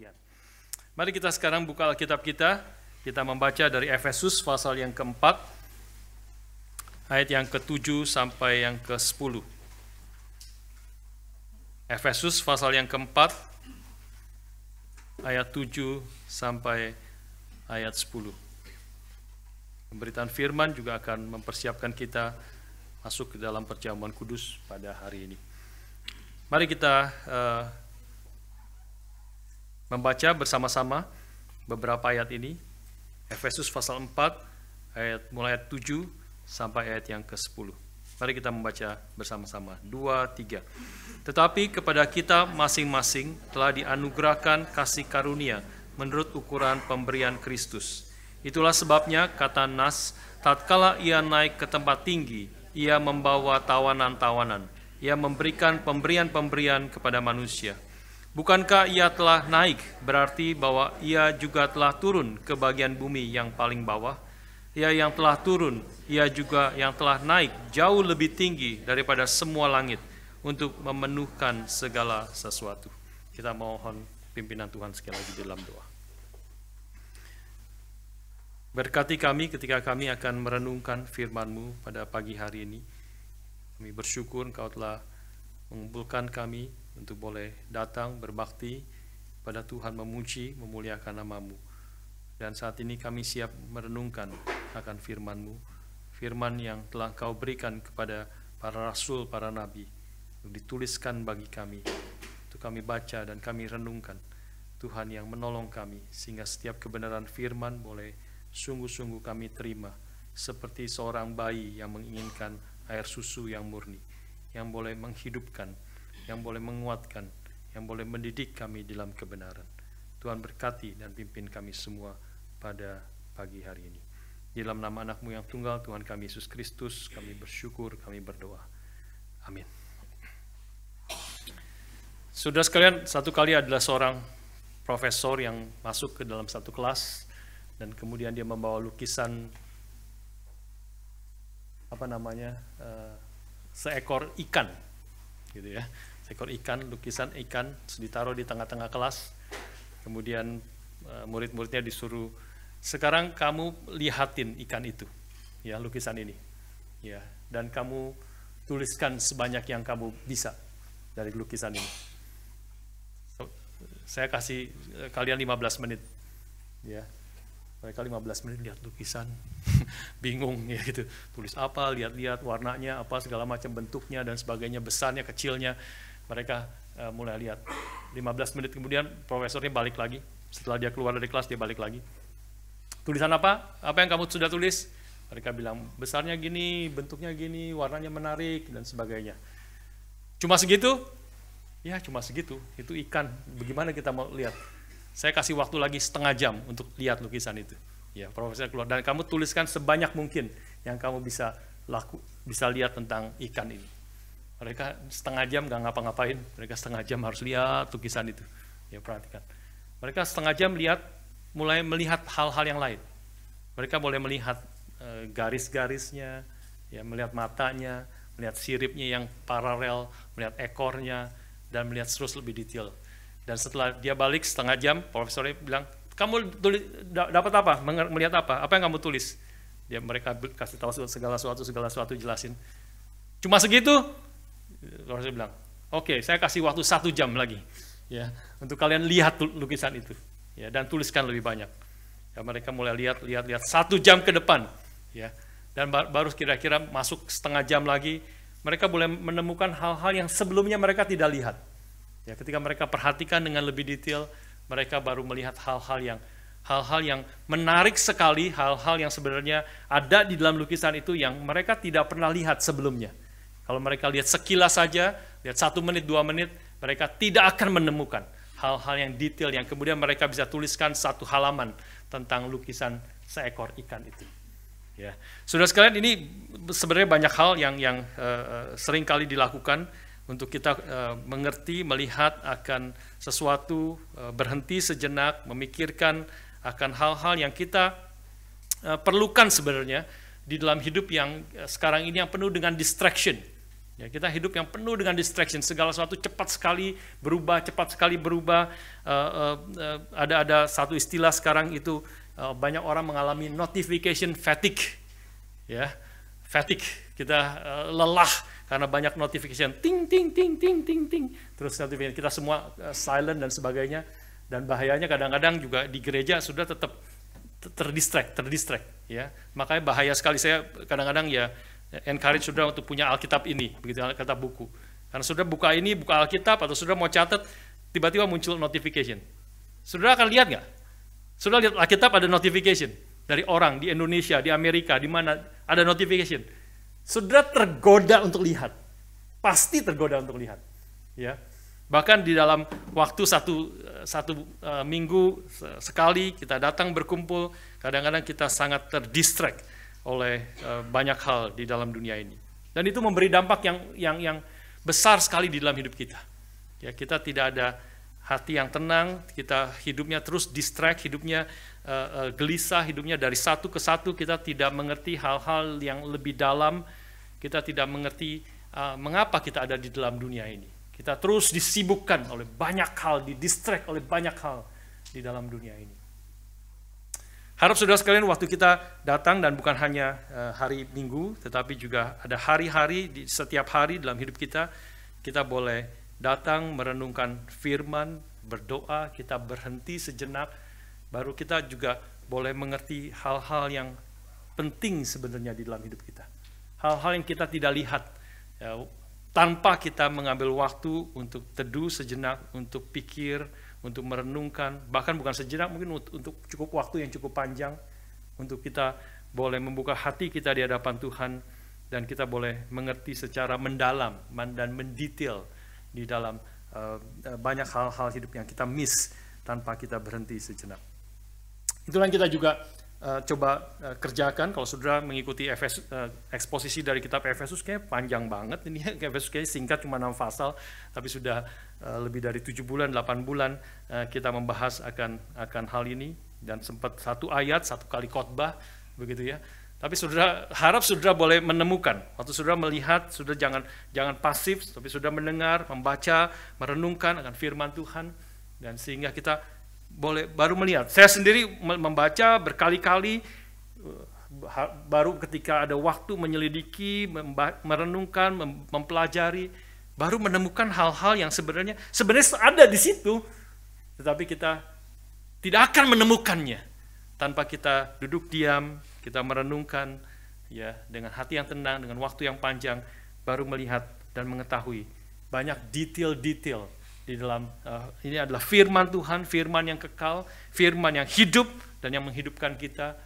kematian. Mari kita sekarang buka Alkitab kita. Kita membaca dari Efesus pasal yang keempat, ayat yang ke-7 sampai yang ke-10. Efesus pasal yang keempat, ayat 7 sampai ayat 10. Pemberitaan firman juga akan mempersiapkan kita masuk ke dalam perjamuan kudus pada hari ini. Mari kita membaca bersama-sama beberapa ayat ini. Efesus pasal 4, mulai ayat 7 sampai ayat yang ke-10. Mari kita membaca bersama-sama. 2, 3. Tetapi kepada kita masing-masing telah dianugerahkan kasih karunia menurut ukuran pemberian Kristus. Itulah sebabnya kata Nas, tatkala ia naik ke tempat tinggi, ia membawa tawanan-tawanan. Ia memberikan pemberian-pemberian kepada manusia. Bukankah ia telah naik, berarti bahwa ia juga telah turun ke bagian bumi yang paling bawah? Ia yang telah turun, ia juga yang telah naik jauh lebih tinggi daripada semua langit untuk memenuhkan segala sesuatu. Kita mohon pimpinan Tuhan sekali lagi dalam doa. Berkati kami ketika kami akan merenungkan firman-Mu pada pagi hari ini. Kami bersyukur Engkau telah mengumpulkan kami untuk boleh datang berbakti pada Tuhan, memuji, memuliakan nama-Mu. Dan saat ini kami siap merenungkan akan firman-Mu, firman yang telah Engkau berikan kepada para rasul, para nabi, untuk dituliskan bagi kami, untuk kami baca dan kami renungkan. Tuhan yang menolong kami, sehingga setiap kebenaran firman boleh sungguh-sungguh kami terima, seperti seorang bayi yang menginginkan air susu yang murni, yang boleh menghidupkan, yang boleh menguatkan, yang boleh mendidik kami dalam kebenaran. Tuhan berkati dan pimpin kami semua pada pagi hari ini. Di dalam nama anak-Mu yang tunggal, Tuhan kami Yesus Kristus, kami bersyukur, kami berdoa. Amin. Saudara sekalian, satu kali adalah seorang profesor yang masuk ke dalam satu kelas, dan kemudian dia membawa lukisan seekor ikan, gitu ya. Seekor ikan, lukisan ikan, ditaruh di tengah-tengah kelas. Kemudian murid-muridnya disuruh, sekarang kamu lihatin ikan itu, ya, lukisan ini, ya, dan kamu tuliskan sebanyak yang kamu bisa dari lukisan ini. Saya kasih kalian 15 menit, ya. Mereka 15 menit lihat lukisan, bingung ya gitu. Tulis apa, lihat-lihat warnanya apa, segala macam bentuknya dan sebagainya, besarnya, kecilnya. Mereka mulai lihat. 15 menit kemudian profesornya balik lagi. Setelah dia keluar dari kelas, dia balik lagi. Tulisan apa? Apa yang kamu sudah tulis? Mereka bilang, besarnya gini, bentuknya gini, warnanya menarik, dan sebagainya. Cuma segitu? Ya, cuma segitu. Itu ikan. Bagaimana kita mau lihat? Saya kasih waktu lagi setengah jam untuk lihat lukisan itu. Ya, profesor keluar, dan kamu tuliskan sebanyak mungkin yang kamu bisa lihat tentang ikan ini. Mereka setengah jam nggak ngapa-ngapain, mereka setengah jam harus lihat lukisan itu. Ya, perhatikan. Mereka setengah jam mulai melihat hal-hal yang lain. Mereka boleh melihat garis-garisnya, ya, melihat matanya, melihat siripnya yang paralel, melihat ekornya, dan melihat terus lebih detail. Dan setelah dia balik setengah jam, profesornya bilang, kamu dapat apa? Melihat apa? Apa yang kamu tulis? Mereka kasih tahu segala sesuatu jelasin. Cuma segitu? Profesor bilang, oke, saya kasih waktu 1 jam lagi, ya, untuk kalian lihat lukisan itu, ya, dan tuliskan lebih banyak. Ya, mereka mulai lihat 1 jam ke depan, ya, dan baru kira-kira masuk setengah jam lagi, mereka boleh menemukan hal-hal yang sebelumnya mereka tidak lihat. Ya, ketika mereka perhatikan dengan lebih detail, mereka baru melihat hal-hal yang menarik sekali, hal-hal yang sebenarnya ada di dalam lukisan itu yang mereka tidak pernah lihat sebelumnya. Kalau mereka lihat sekilas saja, lihat 1 menit, 2 menit, mereka tidak akan menemukan hal-hal yang detail yang kemudian mereka bisa tuliskan 1 halaman tentang lukisan seekor ikan itu. Ya, saudara sekalian, ini sebenarnya banyak hal yang sering kali dilakukan untuk kita mengerti, melihat akan sesuatu, berhenti sejenak, memikirkan akan hal-hal yang kita perlukan sebenarnya di dalam hidup yang sekarang ini yang penuh dengan distraction, Ya, kita hidup yang penuh dengan distraction, segala sesuatu cepat sekali berubah, ada satu istilah sekarang itu, banyak orang mengalami notification fatigue. Ya, fatigue, kita lelah karena banyak notification, ting ting ting ting ting ting, terus notification, kita semua silent dan sebagainya. Dan bahayanya kadang-kadang juga di gereja sudah tetap terdistract, ya. Makanya bahaya sekali, saya kadang-kadang ya encourage saudara untuk punya Alkitab ini, begitu, Alkitab buku. Karena saudara buka Alkitab atau saudara mau catat, tiba-tiba muncul notification. Saudara akan lihat nggak? Saudara lihat Alkitab ada notification dari orang di Indonesia, di Amerika, di mana ada notification. Saudara tergoda untuk lihat, pasti tergoda untuk lihat, ya. Bahkan di dalam waktu satu minggu sekali kita datang berkumpul, kadang-kadang kita sangat terdistract oleh banyak hal di dalam dunia ini. Dan itu memberi dampak yang besar sekali di dalam hidup kita. Ya, kita tidak ada hati yang tenang, kita hidupnya terus distract, hidupnya gelisah, hidupnya dari satu ke satu, kita tidak mengerti hal-hal yang lebih dalam, kita tidak mengerti mengapa kita ada di dalam dunia ini. Kita terus disibukkan oleh banyak hal, didistract oleh banyak hal di dalam dunia ini. Harap saudara sekalian waktu kita datang, dan bukan hanya hari Minggu, tetapi juga ada hari-hari, di setiap hari dalam hidup kita, kita boleh datang merenungkan firman, berdoa, kita berhenti sejenak, baru kita juga boleh mengerti hal-hal yang penting sebenarnya di dalam hidup kita. Hal-hal yang kita tidak lihat, ya, tanpa kita mengambil waktu untuk teduh sejenak, untuk pikir, untuk merenungkan, bahkan bukan sejenak, mungkin untuk cukup waktu yang cukup panjang, untuk kita boleh membuka hati kita di hadapan Tuhan, dan kita boleh mengerti secara mendalam dan mendetail di dalam banyak hal-hal hidup yang kita miss tanpa kita berhenti sejenak. Itulah yang kita juga coba kerjakan. Kalau saudara mengikuti eksposisi dari kitab Efesus, kayak panjang banget ini. Efesus kayak singkat, cuma 6 pasal, tapi sudah lebih dari 7 bulan, 8 bulan kita membahas akan hal ini, dan sempat 1 ayat, 1 kali khotbah, begitu ya. Tapi saudara, harap saudara boleh menemukan, waktu saudara melihat, saudara jangan pasif, tapi saudara mendengar, membaca, merenungkan akan firman Tuhan, dan sehingga kita boleh baru melihat. Saya sendiri membaca berkali-kali, baru ketika ada waktu menyelidiki, merenungkan, mempelajari, baru menemukan hal-hal yang sebenarnya ada di situ, tetapi kita tidak akan menemukannya tanpa kita duduk diam, kita merenungkan, ya, dengan hati yang tenang, dengan waktu yang panjang, baru melihat dan mengetahui banyak detail-detail di dalam ini adalah firman Tuhan, firman yang kekal, firman yang hidup dan yang menghidupkan kita,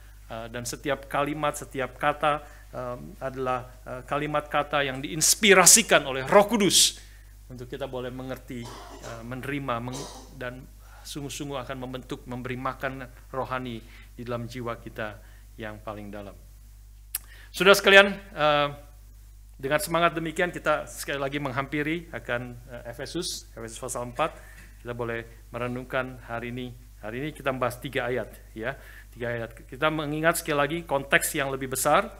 dan setiap kalimat, setiap kata adalah kalimat kata yang diinspirasikan oleh Roh Kudus untuk kita boleh mengerti, menerima, dan sungguh-sungguh akan membentuk, memberi makan rohani di dalam jiwa kita yang paling dalam. Saudara sekalian, dengan semangat demikian kita sekali lagi menghampiri akan Efesus pasal 4. Kita boleh merenungkan hari ini. Hari ini kita membahas 3 ayat, ya. 3 ayat. Kita mengingat sekali lagi konteks yang lebih besar.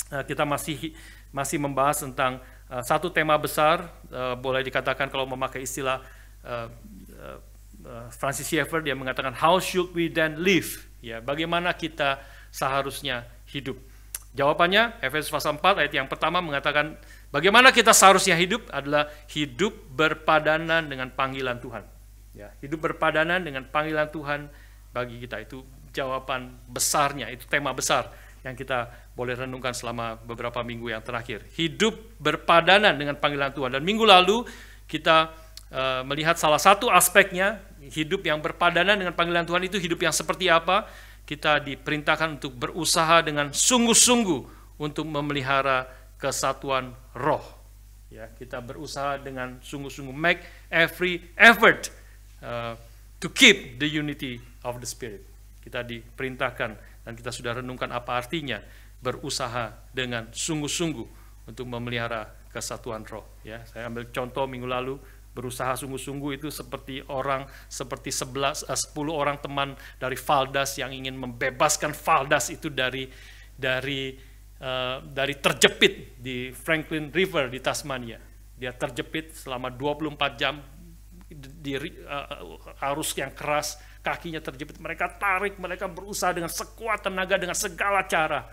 Kita masih membahas tentang satu tema besar, boleh dikatakan kalau memakai istilah Francis Schaeffer, dia mengatakan how should we then live? Ya, bagaimana kita seharusnya hidup? Jawabannya, Efesus pasal 4 ayat yang pertama mengatakan, bagaimana kita seharusnya hidup adalah hidup berpadanan dengan panggilan Tuhan. Ya, hidup berpadanan dengan panggilan Tuhan bagi kita, itu jawaban besarnya, itu tema besar yang kita boleh renungkan selama beberapa minggu yang terakhir. Hidup berpadanan dengan panggilan Tuhan. Dan minggu lalu kita melihat salah satu aspeknya, hidup yang berpadanan dengan panggilan Tuhan itu hidup yang seperti apa. Kita diperintahkan untuk berusaha dengan sungguh-sungguh untuk memelihara kesatuan roh. Ya, kita berusaha dengan sungguh-sungguh, make every effort to keep the unity of the Spirit. Kita diperintahkan dan kita sudah renungkan apa artinya berusaha dengan sungguh-sungguh untuk memelihara kesatuan roh. Ya, saya ambil contoh minggu lalu. Berusaha sungguh-sungguh itu seperti 10 orang teman dari Valdas yang ingin membebaskan Valdas itu dari dari terjepit di Franklin River di Tasmania. Dia terjepit selama 24 jam di arus yang keras, kakinya terjepit. Mereka tarik, mereka berusaha dengan sekuat tenaga, dengan segala cara.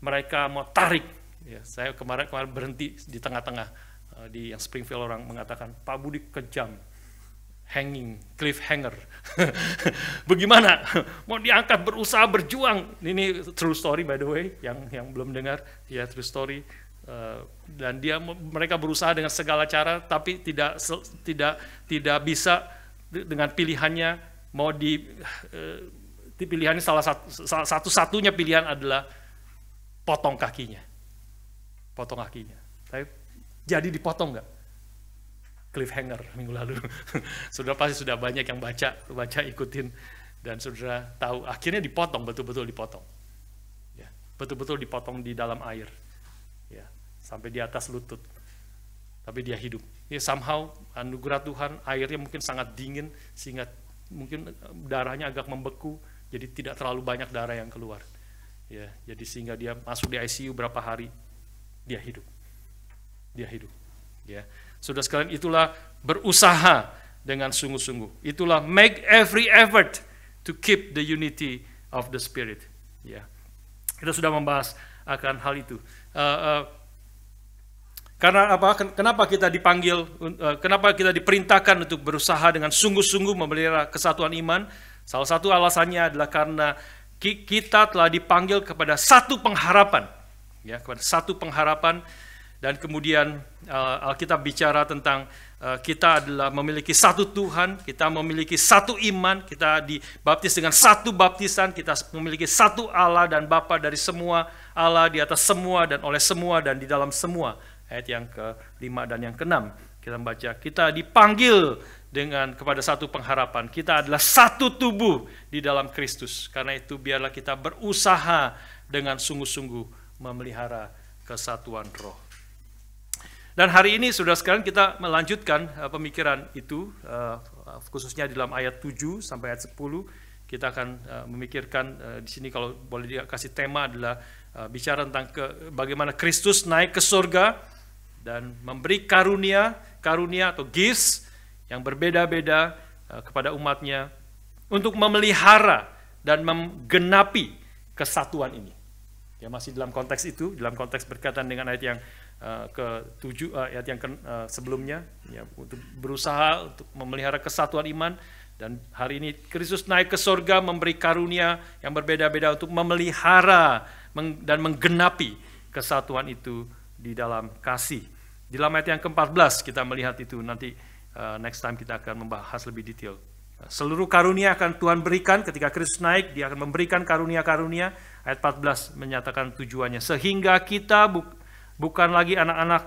Mereka mau tarik. Ya, saya kemarin berhenti di tengah-tengah di yang Springfield, orang mengatakan, Pak Budi kejam. Hanging, cliffhanger. Bagaimana? Mau diangkat, berusaha, berjuang. Ini true story by the way, yang belum dengar, ya true story. Dan mereka berusaha dengan segala cara, tapi tidak bisa dengan pilihannya. Mau pilihannya satu-satunya pilihan adalah potong kakinya. Potong kakinya. Tapi jadi dipotong nggak? Cliffhanger minggu lalu. Pasti sudah banyak yang baca ikutin, dan saudara tahu akhirnya dipotong, betul-betul dipotong. Ya, betul-betul dipotong di dalam air. Ya, sampai di atas lutut. Tapi dia hidup. Ya, somehow anugerah Tuhan, airnya mungkin sangat dingin sehingga mungkin darahnya agak membeku, jadi tidak terlalu banyak darah yang keluar. Ya, jadi sehingga dia masuk di ICU berapa hari, dia hidup. Dia hidup. Ya. Saudara sekalian, itulah berusaha dengan sungguh-sungguh. Itulah make every effort to keep the unity of the Spirit. Ya, kita sudah membahas akan hal itu. Karena apa? Kenapa kita dipanggil? Kenapa kita diperintahkan untuk berusaha dengan sungguh-sungguh memelihara kesatuan iman? Salah satu alasannya adalah karena kita telah dipanggil kepada satu pengharapan. Ya, kepada satu pengharapan. Dan kemudian Alkitab bicara tentang kita adalah memiliki satu Tuhan, kita memiliki satu iman, kita dibaptis dengan satu baptisan, kita memiliki satu Allah dan Bapa dari semua, Allah di atas semua dan oleh semua dan di dalam semua. Ayat yang ke-5 dan yang ke-6 kita membaca, kita dipanggil kepada satu pengharapan. Kita adalah satu tubuh di dalam Kristus. Karena itu biarlah kita berusaha dengan sungguh-sungguh memelihara kesatuan roh. Dan hari ini saudara sekalian, kita melanjutkan pemikiran itu, khususnya di dalam ayat 7 sampai ayat 10. Kita akan memikirkan di sini, kalau boleh dikasih tema adalah bicara tentang bagaimana Kristus naik ke surga dan memberi karunia atau gifts yang berbeda-beda kepada umatnya untuk memelihara dan menggenapi kesatuan ini. Ya, masih dalam konteks itu, dalam konteks berkaitan dengan ayat yang ke-7, ayat yang sebelumnya, ya, untuk berusaha untuk memelihara kesatuan iman. Dan hari ini Kristus naik ke surga memberi karunia yang berbeda-beda untuk memelihara dan menggenapi kesatuan itu di dalam kasih. Di dalam ayat yang ke-14 kita melihat itu, nanti next time kita akan membahas lebih detail. Seluruh karunia akan Tuhan berikan ketika Kristus naik, dia akan memberikan karunia-karunia. Ayat 14 menyatakan tujuannya, sehingga kita bukan lagi anak-anak,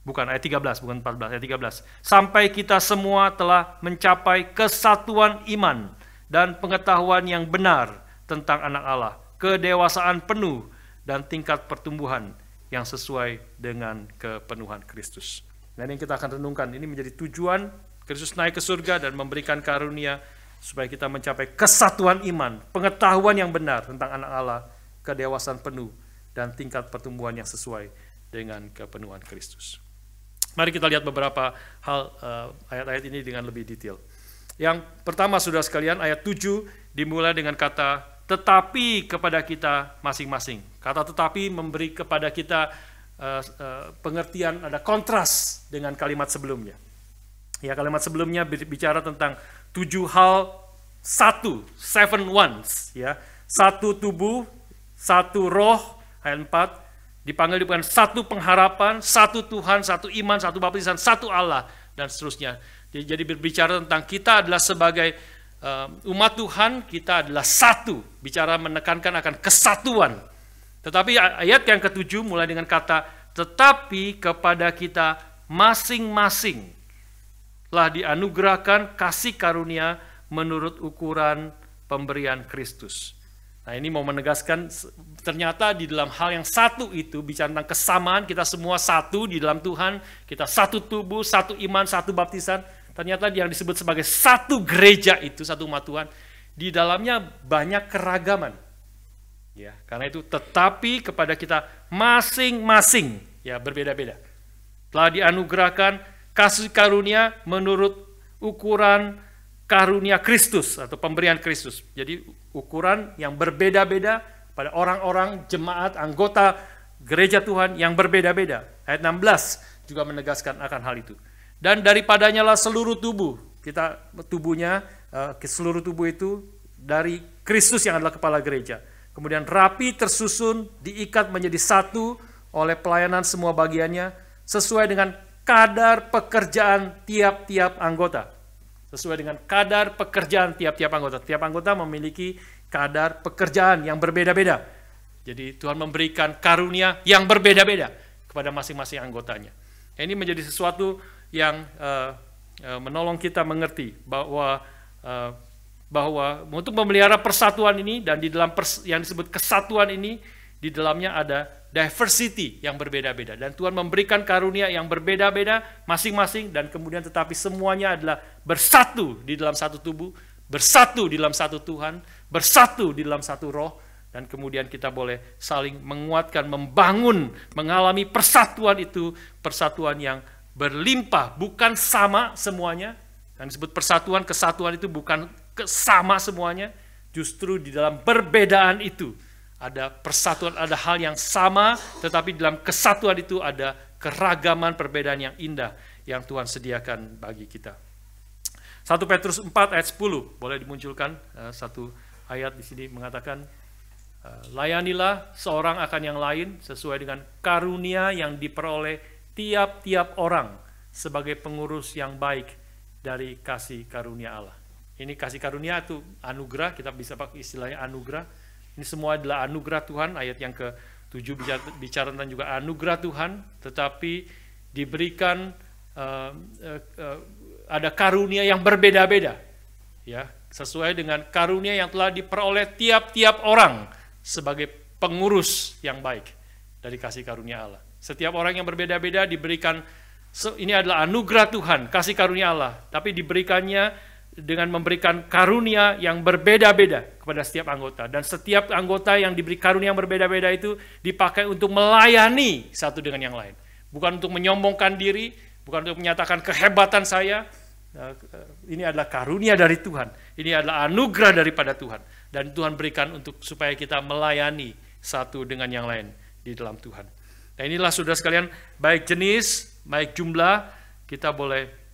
bukan ayat 13, bukan 14, ayat 13. Sampai kita semua telah mencapai kesatuan iman dan pengetahuan yang benar tentang anak Allah, kedewasaan penuh dan tingkat pertumbuhan yang sesuai dengan kepenuhan Kristus. Dan yang kita akan renungkan, ini menjadi tujuan Kristus naik ke surga dan memberikan karunia supaya kita mencapai kesatuan iman, pengetahuan yang benar tentang anak Allah, kedewasaan penuh dan tingkat pertumbuhan yang sesuai dengan kepenuhan Kristus. Mari kita lihat beberapa hal ayat-ayat ini dengan lebih detail. Yang pertama, saudara sekalian, ayat 7 dimulai dengan kata tetapi kepada kita masing-masing. Kata tetapi memberi kepada kita pengertian, ada kontras dengan kalimat sebelumnya. Ya, kalimat sebelumnya bicara tentang 7 hal, satu, 7 ones, ya. Satu tubuh, satu roh. Ayat 4, dipanggil bukan satu pengharapan, satu Tuhan, satu iman, satu baptisan, satu Allah, dan seterusnya. Jadi berbicara tentang kita adalah sebagai umat Tuhan, kita adalah satu. Bicara menekankan akan kesatuan. Tetapi ayat yang ke-7 mulai dengan kata, tetapi kepada kita masing-masing telah dianugerahkan kasih karunia menurut ukuran pemberian Kristus. Nah, ini mau menegaskan ternyata di dalam hal yang satu itu bicara tentang kesamaan, kita semua satu di dalam Tuhan, kita satu tubuh, satu iman, satu baptisan. Ternyata yang disebut sebagai satu gereja itu, satu umat Tuhan, di dalamnya banyak keragaman. Ya, karena itu tetapi kepada kita masing-masing ya berbeda-beda. Telah dianugerahkan kasih karunia menurut ukuran karunia Kristus atau pemberian Kristus. Jadi ukuran yang berbeda-beda pada orang-orang jemaat anggota gereja Tuhan yang berbeda-beda. Ayat 16 juga menegaskan akan hal itu. Dan daripadanya lah seluruh tubuh. Kita tubuhnya, seluruh tubuh itu dari Kristus yang adalah kepala gereja. Kemudian rapi tersusun, diikat menjadi satu oleh pelayanan semua bagiannya sesuai dengan kadar pekerjaan tiap-tiap anggota. Sesuai dengan kadar pekerjaan tiap-tiap anggota. Tiap anggota memiliki kadar pekerjaan yang berbeda-beda. Jadi Tuhan memberikan karunia yang berbeda-beda kepada masing-masing anggotanya. Ini menjadi sesuatu yang menolong kita mengerti bahwa untuk memelihara persatuan ini dan di dalam yang disebut kesatuan ini, di dalamnya ada diversity yang berbeda-beda. Dan Tuhan memberikan karunia yang berbeda-beda masing-masing dan kemudian tetapi semuanya adalah bersatu di dalam satu tubuh, bersatu di dalam satu Tuhan, bersatu di dalam satu roh, dan kemudian kita boleh saling menguatkan, membangun, mengalami persatuan itu, persatuan yang berlimpah, bukan sama semuanya. Yang disebut persatuan, kesatuan itu bukan sama semuanya, justru di dalam perbedaan itu ada persatuan, ada hal yang sama, tetapi dalam kesatuan itu ada keragaman perbedaan yang indah yang Tuhan sediakan bagi kita. 1 Petrus 4 ayat 10, boleh dimunculkan satu ayat di sini mengatakan, layanilah seorang akan yang lain sesuai dengan karunia yang diperoleh tiap-tiap orang sebagai pengurus yang baik dari kasih karunia Allah. Ini kasih karunia itu anugerah, kita bisa pakai istilahnya anugerah. Ini semua adalah anugerah Tuhan, ayat yang ke-7 bicara tentang juga anugerah Tuhan, tetapi diberikan ada karunia yang berbeda-beda. Ya, sesuai dengan karunia yang telah diperoleh tiap-tiap orang sebagai pengurus yang baik dari kasih karunia Allah. Setiap orang yang berbeda-beda diberikan, ini adalah anugerah Tuhan, kasih karunia Allah, tapi diberikannya dengan memberikan karunia yang berbeda-beda kepada setiap anggota. Dan setiap anggota yang diberi karunia yang berbeda-beda itu dipakai untuk melayani satu dengan yang lain. Bukan untuk menyombongkan diri, bukan untuk menyatakan kehebatan saya. Ini adalah karunia dari Tuhan. Ini adalah anugerah daripada Tuhan. Dan Tuhan berikan untuk supaya kita melayani satu dengan yang lain di dalam Tuhan. Nah inilah saudara sekalian, baik jenis, baik jumlah, kita boleh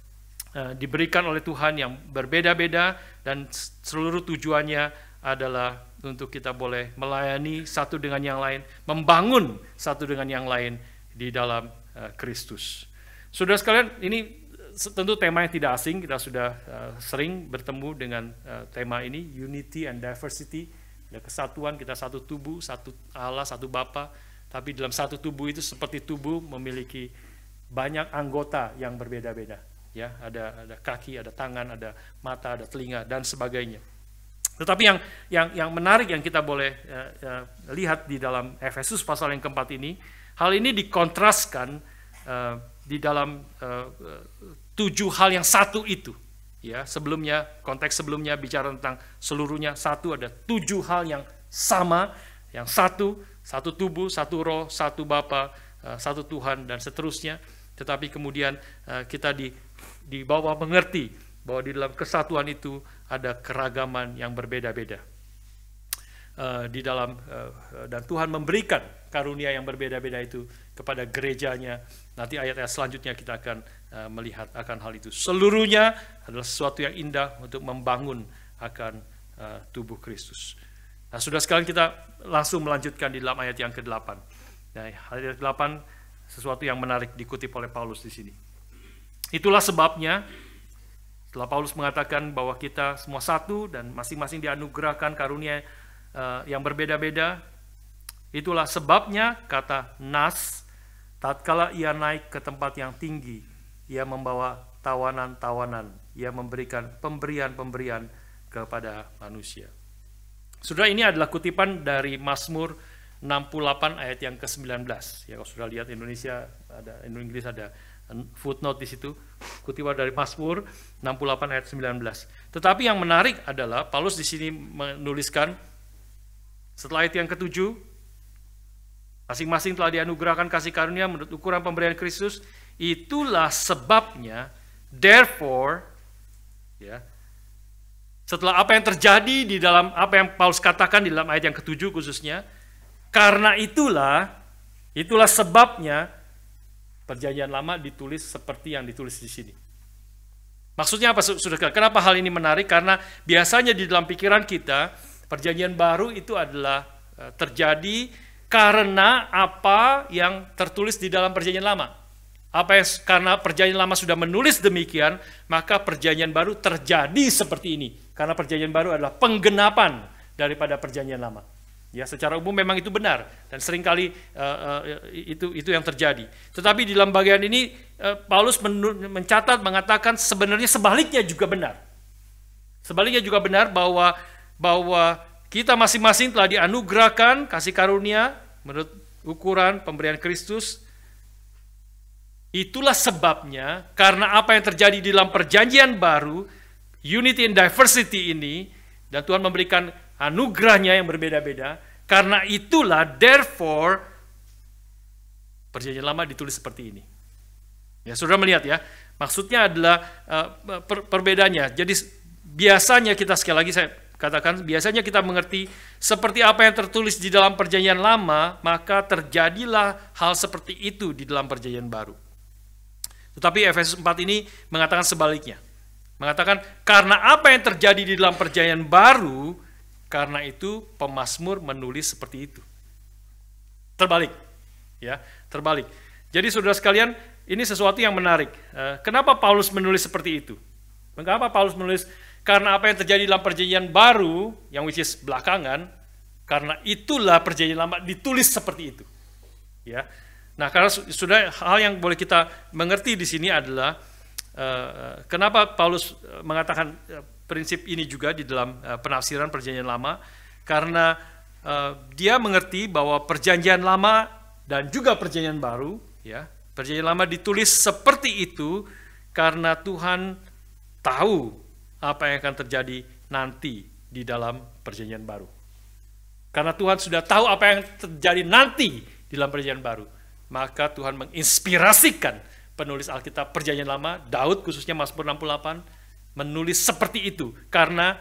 diberikan oleh Tuhan yang berbeda-beda, dan seluruh tujuannya adalah untuk kita boleh melayani satu dengan yang lain, membangun satu dengan yang lain di dalam Kristus. Saudara sekalian, ini tentu tema yang tidak asing, kita sudah sering bertemu dengan tema ini, unity and diversity, ada kesatuan, kita satu tubuh, satu Allah, satu Bapa, tapi dalam satu tubuh itu seperti tubuh memiliki banyak anggota yang berbeda-beda. Ya, ada kaki, ada tangan, ada mata, ada telinga, dan sebagainya. Tetapi yang menarik yang kita boleh lihat di dalam Efesus pasal yang keempat ini, hal ini dikontraskan di dalam 7 hal yang satu itu. Ya, sebelumnya, konteks sebelumnya bicara tentang seluruhnya satu, ada 7 hal yang sama, yang satu tubuh, satu roh, satu Bapa, satu Tuhan, dan seterusnya. Tetapi kemudian kita dibawa mengerti bahwa di dalam kesatuan itu ada keragaman yang berbeda-beda di dalam, dan Tuhan memberikan karunia yang berbeda-beda itu kepada gerejanya. Nanti ayat-ayat selanjutnya kita akan melihat akan hal itu. Seluruhnya adalah sesuatu yang indah untuk membangun akan tubuh Kristus. Nah, sudah sekalian kita langsung melanjutkan di dalam ayat yang ke-8. Nah, ayat 8 sesuatu yang menarik dikutip oleh Paulus di sini. Itulah sebabnya setelah Paulus mengatakan bahwa kita semua satu dan masing-masing dianugerahkan karunia yang berbeda-beda, itulah sebabnya kata Nas, tatkala ia naik ke tempat yang tinggi, ia membawa tawanan-tawanan, ia memberikan pemberian-pemberian kepada manusia. Saudara, ini adalah kutipan dari Mazmur 68 ayat yang ke-19. Ya, kalau sudah lihat Indonesia, ada Inggris ada footnote di situ, kutipan dari Mazmur 68 ayat 19. Tetapi yang menarik adalah Paulus di sini menuliskan Setelah itu yang ketujuh, masing-masing telah dianugerahkan kasih karunia menurut ukuran pemberian Kristus. Itulah sebabnya, therefore, ya, setelah apa yang terjadi di dalam apa yang Paulus katakan di dalam ayat yang ketujuh khususnya, karena itulah sebabnya perjanjian lama ditulis seperti yang ditulis di sini. Maksudnya apa, saudara? Kenapa hal ini menarik? Karena biasanya di dalam pikiran kita, perjanjian baru itu adalah terjadi karena apa yang tertulis di dalam perjanjian lama. Karena perjanjian lama sudah menulis demikian, maka perjanjian baru terjadi seperti ini. Karena perjanjian baru adalah penggenapan daripada perjanjian lama. Ya, secara umum memang itu benar dan seringkali itu yang terjadi. Tetapi di dalam bagian ini Paulus mencatat, mengatakan sebenarnya sebaliknya juga benar. Sebaliknya juga benar bahwa kita masing-masing telah dianugerahkan kasih karunia menurut ukuran pemberian Kristus. Itulah sebabnya karena apa yang terjadi di dalam perjanjian baru, unity and diversity ini, dan Tuhan memberikan anugerahnya yang berbeda-beda, karena itulah therefore perjanjian lama ditulis seperti ini. Ya, saudara melihat ya, maksudnya adalah perbedaannya. Jadi biasanya kita, sekali lagi saya katakan, biasanya kita mengerti seperti apa yang tertulis di dalam perjanjian lama, maka terjadilah hal seperti itu di dalam perjanjian baru. Tetapi Efesus 4 ini mengatakan sebaliknya. Mengatakan karena apa yang terjadi di dalam perjanjian baru, karena itu pemazmur menulis seperti itu. Terbalik. Ya, terbalik. Jadi saudara sekalian, ini sesuatu yang menarik. Kenapa Paulus menulis seperti itu? Mengapa Paulus menulis karena apa yang terjadi dalam perjanjian baru, yang which is belakangan, karena itulah perjanjian lama ditulis seperti itu. Ya. Nah, karena sudah hal yang boleh kita mengerti di sini adalah kenapa Paulus mengatakan prinsip ini juga di dalam penafsiran perjanjian lama, karena dia mengerti bahwa perjanjian lama dan juga perjanjian baru, ya, perjanjian lama ditulis seperti itu karena Tuhan tahu apa yang akan terjadi nanti di dalam perjanjian baru. Karena Tuhan sudah tahu apa yang terjadi nanti di dalam perjanjian baru, maka Tuhan menginspirasikan penulis Alkitab perjanjian lama, Daud khususnya Mazmur 68, menulis seperti itu karena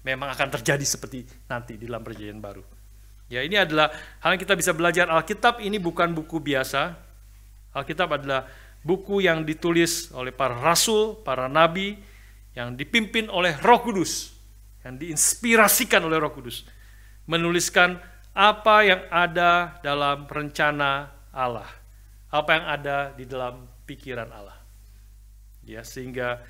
memang akan terjadi seperti nanti di dalam perjanjian baru. Ya, ini adalah hal yang kita bisa belajar. Alkitab ini bukan buku biasa. Alkitab adalah buku yang ditulis oleh para rasul, para nabi, yang dipimpin oleh Roh Kudus, yang diinspirasikan oleh Roh Kudus, menuliskan apa yang ada dalam rencana Allah, apa yang ada di dalam pikiran Allah. Ya, sehingga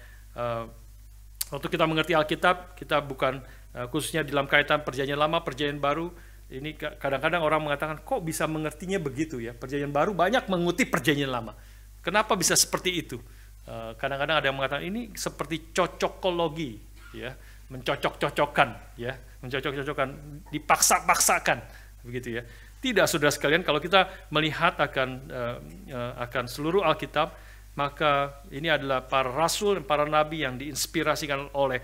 waktu kita mengerti Alkitab, kita bukan khususnya dalam kaitan perjanjian lama, perjanjian baru, ini kadang-kadang orang mengatakan, kok bisa mengertinya begitu ya? Perjanjian baru banyak mengutip perjanjian lama. Kenapa bisa seperti itu? Kadang-kadang ada yang mengatakan ini seperti cocokologi, ya, mencocok-cocokkan, ya, mencocok-cocokkan, dipaksa-paksakan, begitu ya. Tidak, saudara sekalian, kalau kita melihat akan seluruh Alkitab, maka ini adalah para rasul dan para nabi yang diinspirasikan oleh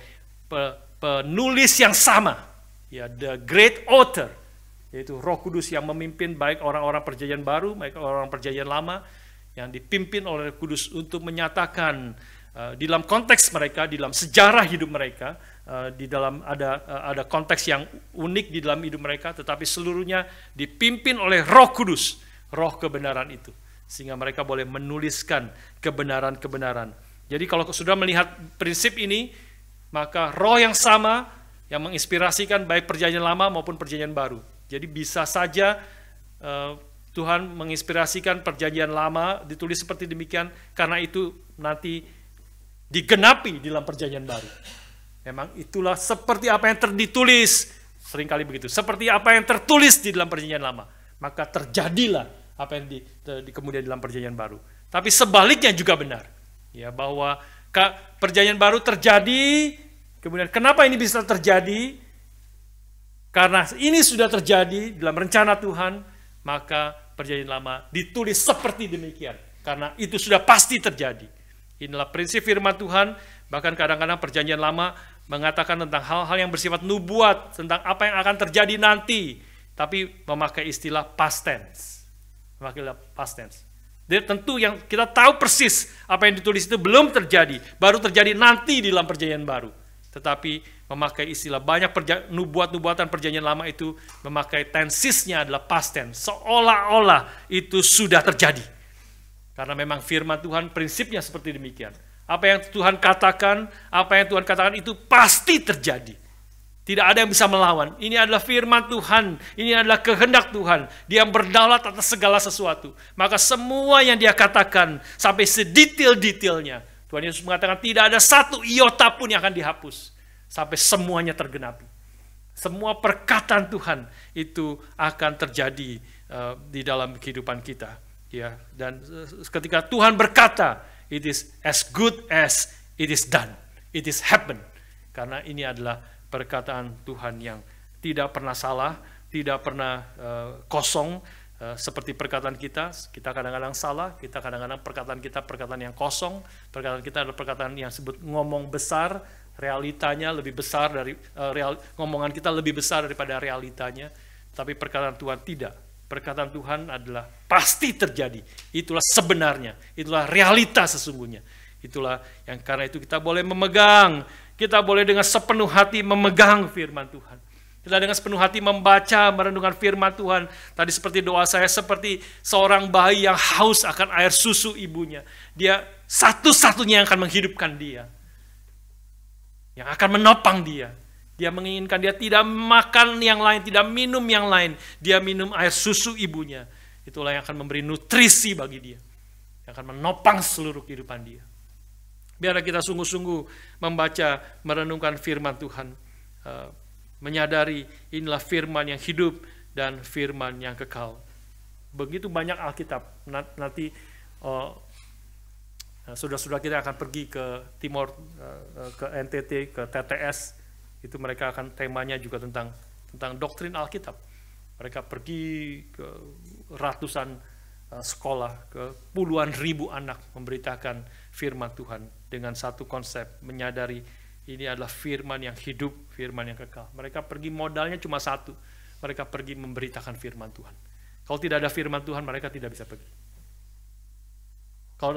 penulis yang sama, ya, the great author, yaitu Roh Kudus yang memimpin baik orang-orang perjanjian baru, baik orang-orang perjanjian lama, yang dipimpin oleh Roh Kudus untuk menyatakan di dalam konteks mereka, di dalam sejarah hidup mereka, di dalam ada konteks yang unik di dalam hidup mereka, tetapi seluruhnya dipimpin oleh Roh Kudus, roh kebenaran itu, sehingga mereka boleh menuliskan kebenaran-kebenaran. Jadi kalau sudah melihat prinsip ini, maka roh yang sama yang menginspirasikan baik perjanjian lama maupun perjanjian baru. Jadi bisa saja Tuhan menginspirasikan perjanjian lama ditulis seperti demikian, karena itu nanti digenapi di dalam perjanjian baru. Memang itulah seperti apa yang ditulis, seringkali begitu, seperti apa yang tertulis di dalam perjanjian lama, maka terjadilah apa yang kemudian di dalam perjanjian baru. Tapi sebaliknya juga benar, ya, bahwa perjanjian baru terjadi, kemudian kenapa ini bisa terjadi? Karena ini sudah terjadi dalam rencana Tuhan, maka perjanjian lama ditulis seperti demikian, karena itu sudah pasti terjadi. Inilah prinsip firman Tuhan. Bahkan kadang-kadang perjanjian lama mengatakan tentang hal-hal yang bersifat nubuat, tentang apa yang akan terjadi nanti, tapi memakai istilah past tense. Memakai past tense. Jadi tentu yang kita tahu persis apa yang ditulis itu belum terjadi, baru terjadi nanti di dalam perjanjian baru. Tetapi memakai istilah banyak nubuatan perjanjian lama itu memakai tensisnya adalah past tense, seolah-olah itu sudah terjadi. Karena memang firman Tuhan prinsipnya seperti demikian. Apa yang Tuhan katakan, itu pasti terjadi. Tidak ada yang bisa melawan. Ini adalah firman Tuhan. Ini adalah kehendak Tuhan. Dia berdaulat atas segala sesuatu. Maka semua yang dia katakan sampai sedetail-detailnya. Tuhan Yesus mengatakan tidak ada satu iota pun yang akan dihapus. Sampai semuanya tergenapi. Semua perkataan Tuhan itu akan terjadi di dalam kehidupan kita. Ya. Dan ketika Tuhan berkata, it is as good as it is done. It is happened. Karena ini adalah perkataan Tuhan yang tidak pernah salah, tidak pernah kosong, seperti perkataan kita. Kita kadang-kadang salah, kita kadang-kadang perkataan yang kosong, perkataan kita adalah perkataan yang sebut ngomong besar, realitanya lebih besar dari ngomongan kita lebih besar daripada realitanya. Tapi perkataan Tuhan tidak. Perkataan Tuhan adalah pasti terjadi. Itulah sebenarnya, itulah realita sesungguhnya. Itulah yang karena itu kita boleh memegang. Kita boleh dengan sepenuh hati memegang firman Tuhan. Kita dengan sepenuh hati membaca, merenungkan firman Tuhan. Tadi seperti doa saya, seperti seorang bayi yang haus akan air susu ibunya. Dia satu-satunya yang akan menghidupkan dia. Yang akan menopang dia. Dia menginginkan dia tidak makan yang lain, tidak minum yang lain. Dia minum air susu ibunya. Itulah yang akan memberi nutrisi bagi dia. Yang akan menopang seluruh kehidupan dia. Biarlah kita sungguh-sungguh membaca, merenungkan firman Tuhan. Menyadari inilah firman yang hidup dan firman yang kekal. Begitu banyak Alkitab. Nanti saudara-saudara kita akan pergi ke Timor, ke NTT, ke TTS. Itu mereka akan temanya juga tentang doktrin Alkitab. Mereka pergi ke ratusan sekolah, ke puluhan ribu anak memberitakan firman Tuhan dengan satu konsep, menyadari ini adalah firman yang hidup, firman yang kekal. Mereka pergi modalnya cuma satu, mereka pergi memberitakan firman Tuhan. Kalau tidak ada firman Tuhan, mereka tidak bisa pergi. Kalau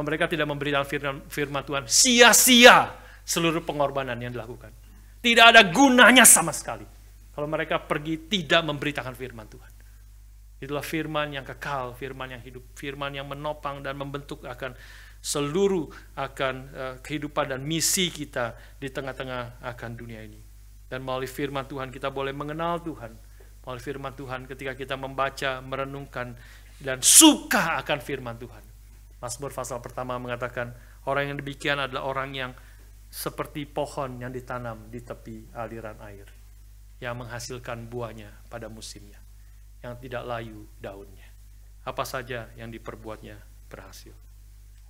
mereka tidak memberitakan firman Tuhan, sia-sia seluruh pengorbanan yang dilakukan. Tidak ada gunanya sama sekali kalau mereka pergi tidak memberitakan firman Tuhan. Itulah firman yang kekal, firman yang hidup, firman yang menopang dan membentuk akan seluruh kehidupan dan misi kita di tengah-tengah akan dunia ini. Dan melalui firman Tuhan kita boleh mengenal Tuhan. Melalui firman Tuhan ketika kita membaca, merenungkan, dan suka akan firman Tuhan. Mazmur pasal pertama mengatakan, orang yang demikian adalah orang yang seperti pohon yang ditanam di tepi aliran air, yang menghasilkan buahnya pada musimnya, yang tidak layu daunnya. Apa saja yang diperbuatnya berhasil.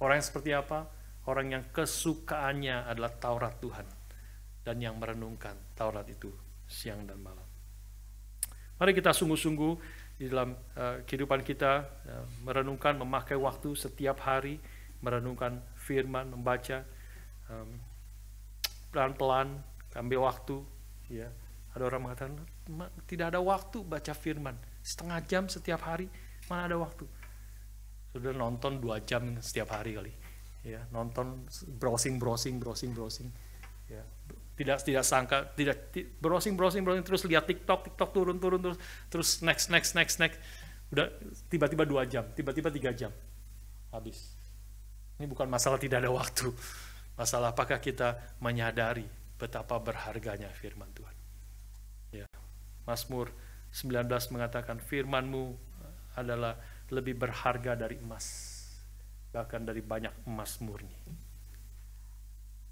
Orang yang seperti apa? Orang yang kesukaannya adalah Taurat Tuhan dan yang merenungkan Taurat itu siang dan malam. Mari kita sungguh-sungguh di dalam kehidupan kita merenungkan, memakai waktu setiap hari merenungkan firman, membaca pelan-pelan, ambil waktu. Ya, ada orang mengatakan tidak ada waktu baca firman. Setengah jam setiap hari, mana ada waktu? Sudah nonton 2 jam setiap hari kali, ya, nonton browsing. Ya, tidak sangka, browsing terus lihat TikTok turun terus next. Udah tiba-tiba 2 jam, tiba-tiba 3 jam habis. Ini bukan masalah tidak ada waktu, masalah apakah kita menyadari betapa berharganya firman Tuhan. Ya, Mazmur 19 mengatakan firman-Mu adalah lebih berharga dari emas, bahkan dari banyak emas murni.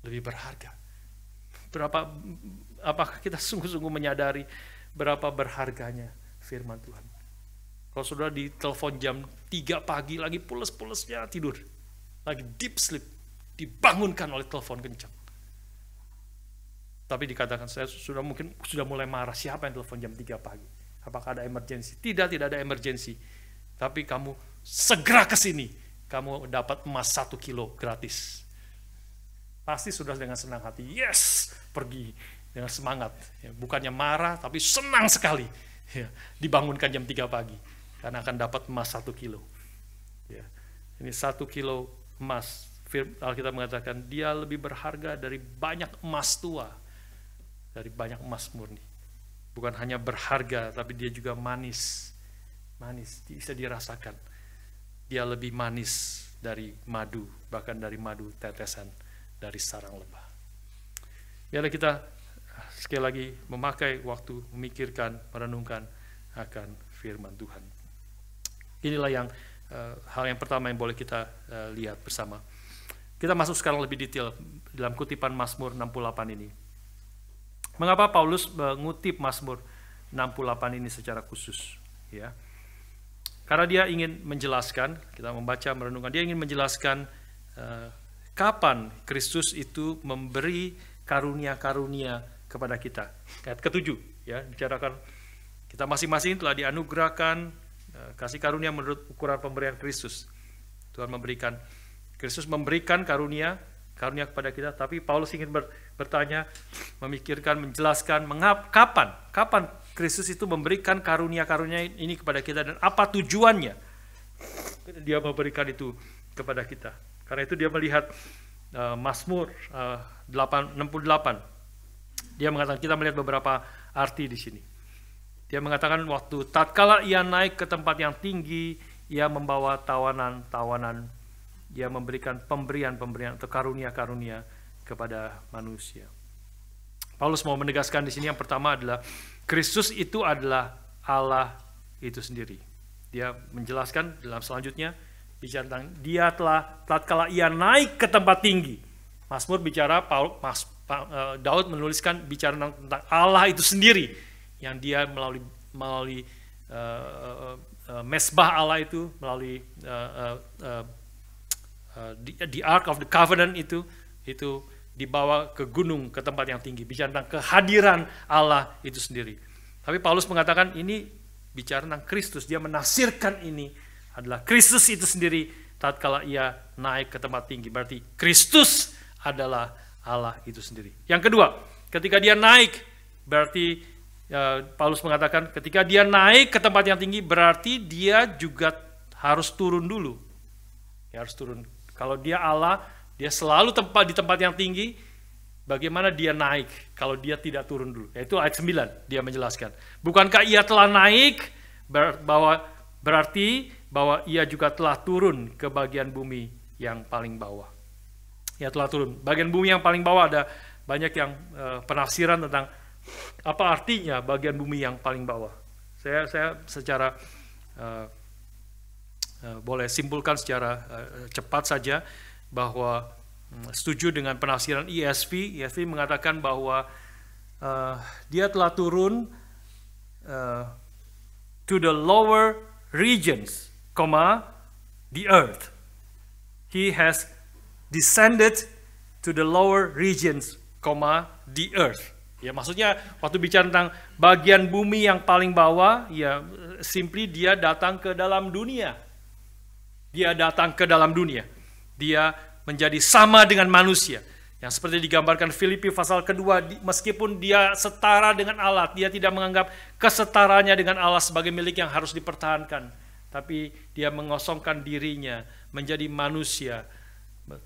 Lebih berharga. Apakah kita sungguh-sungguh menyadari berapa berharganya firman Tuhan? Kalau saudara di telepon jam 3 pagi lagi pules-pulesnya tidur, lagi deep sleep, dibangunkan oleh telepon kencang. Tapi dikatakan saya sudah mulai marah, siapa yang telepon jam 3 pagi? Apakah ada emergensi? Tidak ada emergensi. Tapi kamu segera ke sini, kamu dapat emas 1 kilo gratis. Pasti sudah dengan senang hati, yes, pergi dengan semangat. Ya, bukannya marah, tapi senang sekali. Ya, dibangunkan jam 3 pagi karena akan dapat emas 1 kilo. Ya, ini 1 kilo emas. Alkitab mengatakan dia lebih berharga dari banyak emas tua, dari banyak emas murni. Bukan hanya berharga, tapi dia juga manis. Manis, bisa dirasakan. Dia lebih manis dari madu, bahkan dari madu tetesan dari sarang lebah. Biarlah kita sekali lagi memakai waktu memikirkan, merenungkan akan firman Tuhan. Inilah yang hal yang pertama yang boleh kita lihat bersama. Kita masuk sekarang lebih detail dalam kutipan Mazmur 68 ini. Mengapa Paulus mengutip Mazmur 68 ini secara khusus? Ya, karena dia ingin menjelaskan, kita membaca, merenungkan, dia ingin menjelaskan kapan Kristus itu memberi karunia-karunia kepada kita. Ayat ke-7 ya, bicarakan kita masing-masing telah dianugerahkan kasih karunia menurut ukuran pemberian Kristus. Tuhan Kristus memberikan karunia kepada kita, tapi Paulus ingin bertanya, memikirkan, menjelaskan kapan Kristus itu memberikan karunia-karunia ini kepada kita dan apa tujuannya dia memberikan itu kepada kita. Karena itu dia melihat Mazmur 68. Dia mengatakan, kita melihat beberapa arti di sini. Dia mengatakan waktu tatkala ia naik ke tempat yang tinggi, ia membawa tawanan-tawanan, dia memberikan pemberian-pemberian atau karunia-karunia kepada manusia. Paulus mau menegaskan di sini yang pertama adalah Kristus itu adalah Allah itu sendiri. Dia menjelaskan dalam selanjutnya bicara tentang dia telah tatkala ia naik ke tempat tinggi. Mazmur bicara, Daud menuliskan bicara tentang Allah itu sendiri yang dia melalui mesbah Allah itu, melalui the Ark of the Covenant itu dibawa ke gunung, ke tempat yang tinggi, bicara tentang kehadiran Allah itu sendiri. Tapi Paulus mengatakan ini bicara tentang Kristus, dia menafsirkan ini adalah Kristus itu sendiri tatkala ia naik ke tempat tinggi, berarti Kristus adalah Allah itu sendiri. Yang kedua, ketika dia naik, berarti Paulus mengatakan ketika dia naik ke tempat yang tinggi, berarti dia juga harus turun dulu. Dia harus turun. Kalau dia Allah, dia selalu di tempat yang tinggi. Bagaimana dia naik kalau dia tidak turun dulu? Yaitu ayat 9 dia menjelaskan. Bukankah ia telah naik, berarti bahwa ia juga telah turun ke bagian bumi yang paling bawah. Ia telah turun. Bagian bumi yang paling bawah ada banyak yang penafsiran tentang apa artinya bagian bumi yang paling bawah. Saya secara boleh simpulkan secara cepat saja bahwa setuju dengan penafsiran ESV. ESV mengatakan bahwa dia telah turun to the lower regions, the earth. He has descended to the lower regions, the earth. Ya, maksudnya waktu bicara tentang bagian bumi yang paling bawah, ya simply dia datang ke dalam dunia. Dia datang ke dalam dunia. Dia menjadi sama dengan manusia. Yang seperti digambarkan Filipi pasal kedua, meskipun dia setara dengan Allah, dia tidak menganggap kesetaranya dengan Allah sebagai milik yang harus dipertahankan. Tapi dia mengosongkan dirinya menjadi manusia,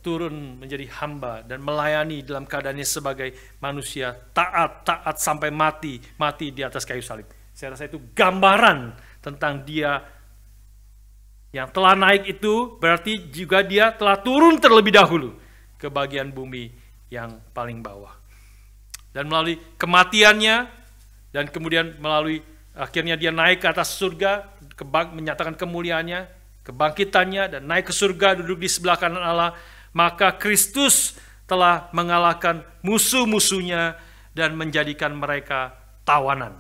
turun menjadi hamba dan melayani dalam keadaannya sebagai manusia, taat sampai mati di atas kayu salib. Saya rasa itu gambaran tentang dia yang telah naik itu, berarti juga dia telah turun terlebih dahulu ke bagian bumi yang paling bawah. Dan melalui kematiannya, dan kemudian melalui akhirnya dia naik ke atas surga, menyatakan kemuliaannya, kebangkitannya, dan naik ke surga, duduk di sebelah kanan Allah, maka Kristus telah mengalahkan musuh-musuhnya dan menjadikan mereka tawanan.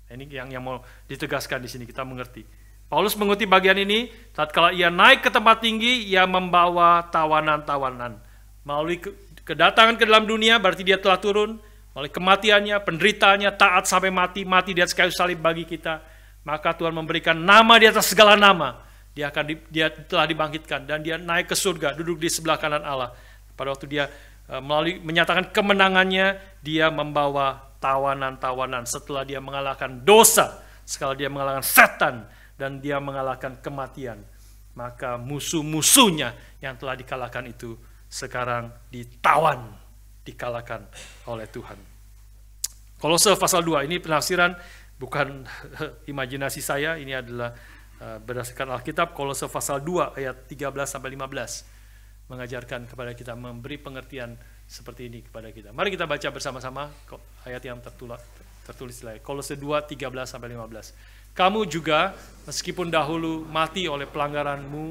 Ini yang mau ditegaskan di sini, kita mengerti. Paulus mengutip bagian ini, tatkala ia naik ke tempat tinggi, ia membawa tawanan-tawanan. Melalui kedatangan ke dalam dunia, berarti dia telah turun. Melalui kematiannya, penderitaannya, taat sampai mati di atas kayu salib bagi kita. Maka Tuhan memberikan nama di atas segala nama. Dia telah dibangkitkan, dan dia naik ke surga, duduk di sebelah kanan Allah. Pada waktu dia menyatakan kemenangannya, dia membawa tawanan-tawanan setelah dia mengalahkan dosa, sekali dia mengalahkan setan dan dia mengalahkan kematian, maka musuh-musuhnya yang telah dikalahkan itu sekarang ditawan, dikalahkan oleh Tuhan. Kolose pasal 2, ini penafsiran bukan imajinasi saya, ini adalah berdasarkan Alkitab. Kolose pasal 2 ayat 13-15 mengajarkan kepada kita, memberi pengertian seperti ini kepada kita. Mari kita baca bersama-sama ayat yang tertulis lagi. Kolose 2, 13-15. Kamu juga, meskipun dahulu mati oleh pelanggaranmu,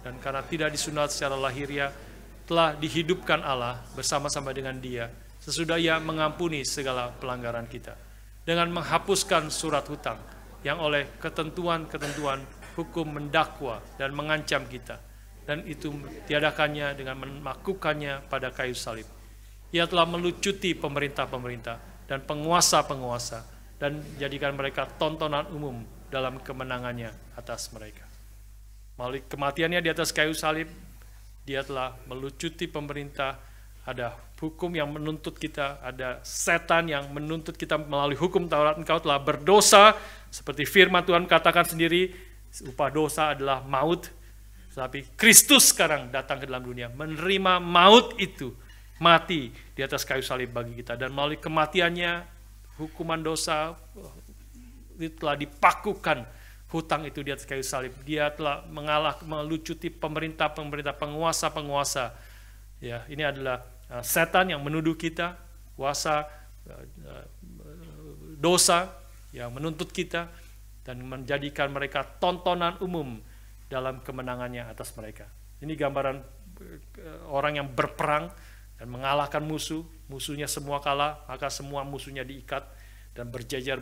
dan karena tidak disunat secara lahiriah, telah dihidupkan Allah bersama-sama dengan Dia, sesudah Ia mengampuni segala pelanggaran kita, dengan menghapuskan surat hutang, yang oleh ketentuan-ketentuan hukum mendakwa dan mengancam kita, dan itu tiadakannya dengan memakukannya pada kayu salib. Ia telah melucuti pemerintah-pemerintah dan penguasa-penguasa, dan jadikan mereka tontonan umum dalam kemenangannya atas mereka. Melalui kematiannya di atas kayu salib, dia telah melucuti pemerintah, ada hukum yang menuntut kita, ada setan yang menuntut kita melalui hukum Taurat. Engkau telah berdosa, seperti firman Tuhan katakan sendiri, upah dosa adalah maut. Tapi Kristus sekarang datang ke dalam dunia, menerima maut itu, mati di atas kayu salib bagi kita. Dan melalui kematiannya, hukuman dosa telah dipakukan, hutang itu di atas kayu salib. Dia telah melucuti pemerintah-pemerintah, penguasa-penguasa. Ya, ini adalah setan yang menuduh kita, kuasa dosa yang menuntut kita dan menjadikan mereka tontonan umum dalam kemenangannya atas mereka. Ini gambaran orang yang berperang dan mengalahkan musuh. Musuhnya semua kalah, maka semua musuhnya diikat dan berjajar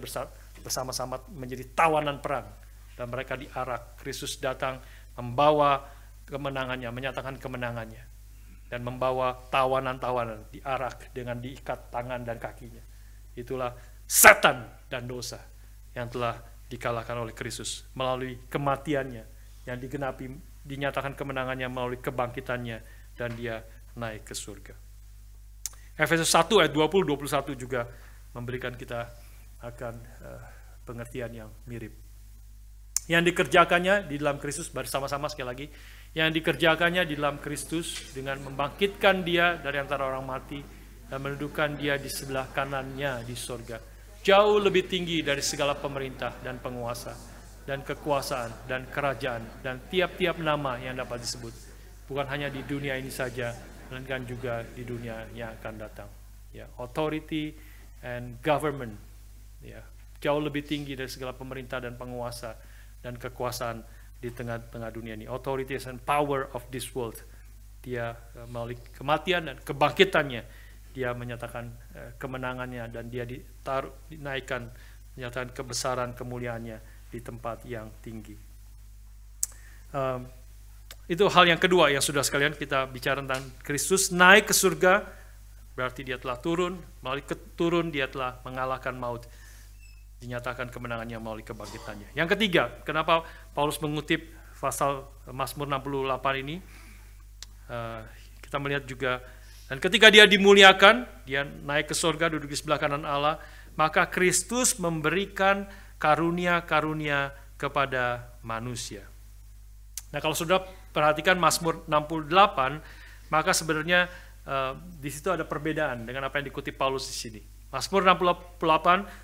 bersama-sama menjadi tawanan perang. Dan mereka diarak. Kristus datang membawa kemenangannya, menyatakan kemenangannya. Dan membawa tawanan-tawanan diarak dengan diikat tangan dan kakinya. Itulah setan dan dosa yang telah dikalahkan oleh Kristus melalui kematiannya, yang digenapi, dinyatakan kemenangannya melalui kebangkitannya, dan dia naik ke surga. Efesus 1 ayat 20-21 juga memberikan kita akan pengertian yang mirip. Yang dikerjakannya di dalam Kristus, bersama-sama sekali lagi, yang dikerjakannya di dalam Kristus dengan membangkitkan dia dari antara orang mati dan mendudukan dia di sebelah kanannya di surga, jauh lebih tinggi dari segala pemerintah dan penguasa dan kekuasaan dan kerajaan dan tiap-tiap nama yang dapat disebut, bukan hanya di dunia ini saja, melainkan juga di dunia yang akan datang. Ya, authority and government, ya, jauh lebih tinggi dari segala pemerintah dan penguasa dan kekuasaan di tengah-tengah dunia ini. Authority and power of this world. Dia melalui kematian dan kebangkitannya, dia menyatakan kemenangannya, dan dia dinaikkan, menyatakan kebesaran kemuliaannya di tempat yang tinggi. Itu hal yang kedua yang sudah sekalian kita bicara tentang Kristus naik ke surga, berarti dia telah turun, melalui turun dia telah mengalahkan maut, dinyatakan kemenangannya melalui kebangkitannya. Yang ketiga, kenapa Paulus mengutip pasal Mazmur 68 ini, kita melihat juga, dan ketika dia dimuliakan, dia naik ke surga, duduk di sebelah kanan Allah, maka Kristus memberikan karunia-karunia kepada manusia. Nah, kalau sudah perhatikan Mazmur 68, maka sebenarnya di situ ada perbedaan dengan apa yang dikutip Paulus di sini. Mazmur 68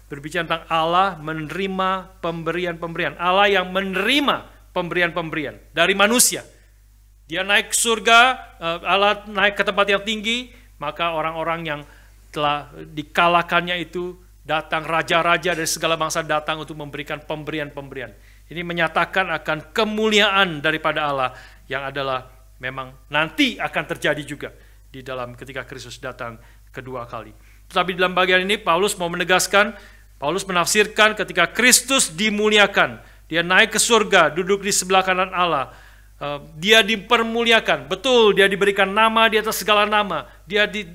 berbicara tentang Allah menerima pemberian-pemberian. Allah yang menerima pemberian-pemberian dari manusia. Dia naik ke surga, Allah naik ke tempat yang tinggi, maka orang-orang yang telah dikalahkannya itu datang, raja-raja dari segala bangsa datang untuk memberikan pemberian-pemberian. Ini menyatakan akan kemuliaan daripada Allah yang adalah memang nanti akan terjadi juga di dalam ketika Kristus datang kedua kali. Tetapi dalam bagian ini Paulus mau menegaskan, Paulus menafsirkan ketika Kristus dimuliakan, dia naik ke surga, duduk di sebelah kanan Allah, dia dipermuliakan, betul, dia diberikan nama di atas segala nama,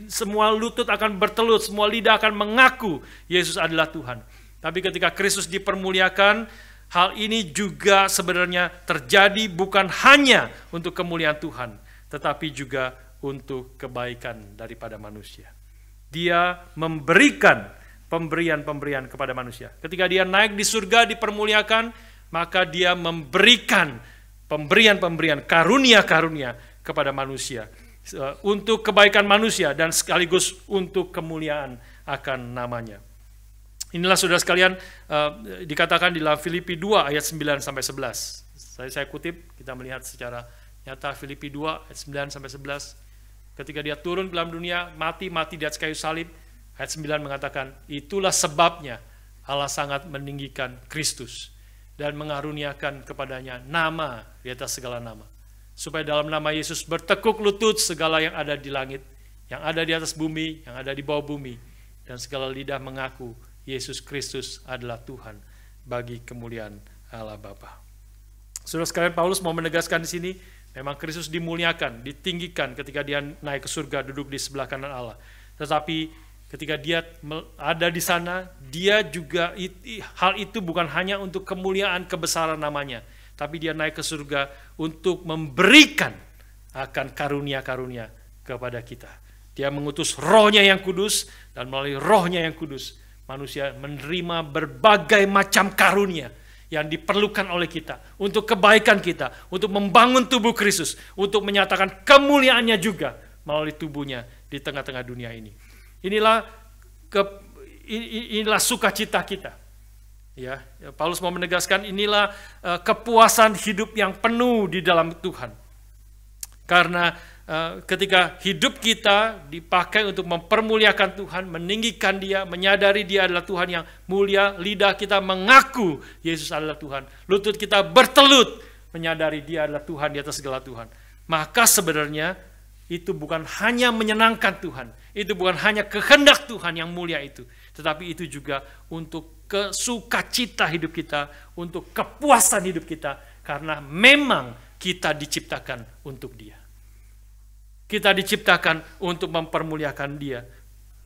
semua lutut akan bertelut, semua lidah akan mengaku Yesus adalah Tuhan. Tapi ketika Kristus dipermuliakan, hal ini juga sebenarnya terjadi bukan hanya untuk kemuliaan Tuhan, tetapi juga untuk kebaikan daripada manusia. Dia memberikan pemberian-pemberian kepada manusia. Ketika dia naik di surga, dipermuliakan, maka dia memberikan pemberian-pemberian, karunia-karunia kepada manusia. Untuk kebaikan manusia dan sekaligus untuk kemuliaan akan namanya. Inilah saudara sekalian dikatakan di dalam Filipi 2 ayat 9-11. Saya kutip, kita melihat secara nyata Filipi 2 ayat 9-11. Ketika dia turun ke dalam dunia, mati di atas kayu salib, ayat 9 mengatakan, itulah sebabnya Allah sangat meninggikan Kristus dan mengaruniakan kepadanya nama di atas segala nama. Supaya dalam nama Yesus bertekuk lutut segala yang ada di langit, yang ada di atas bumi, yang ada di bawah bumi, dan segala lidah mengaku Yesus Kristus adalah Tuhan bagi kemuliaan Allah Bapa. Saudara sekalian, Paulus mau menegaskan di sini, memang Kristus dimuliakan, ditinggikan ketika dia naik ke surga, duduk di sebelah kanan Allah. Tetapi ketika dia ada di sana, dia juga, hal itu bukan hanya untuk kemuliaan kebesaran namanya, tapi dia naik ke surga untuk memberikan akan karunia-karunia kepada kita. Dia mengutus rohnya yang kudus, dan melalui rohnya yang kudus, manusia menerima berbagai macam karunia yang diperlukan oleh kita, untuk kebaikan kita, untuk membangun tubuh Kristus, untuk menyatakan kemuliaannya juga melalui tubuhnya di tengah-tengah dunia ini. Inilah sukacita kita. Ya, Paulus mau menegaskan inilah kepuasan hidup yang penuh di dalam Tuhan. Karena ketika hidup kita dipakai untuk mempermuliakan Tuhan, meninggikan Dia, menyadari Dia adalah Tuhan yang mulia, lidah kita mengaku Yesus adalah Tuhan, lutut kita bertelut menyadari Dia adalah Tuhan di atas segala Tuhan. Maka sebenarnya itu bukan hanya menyenangkan Tuhan, itu bukan hanya kehendak Tuhan yang mulia itu, tetapi itu juga untuk kesukacita hidup kita, untuk kepuasan hidup kita, karena memang kita diciptakan untuk Dia. Kita diciptakan untuk mempermuliakan Dia.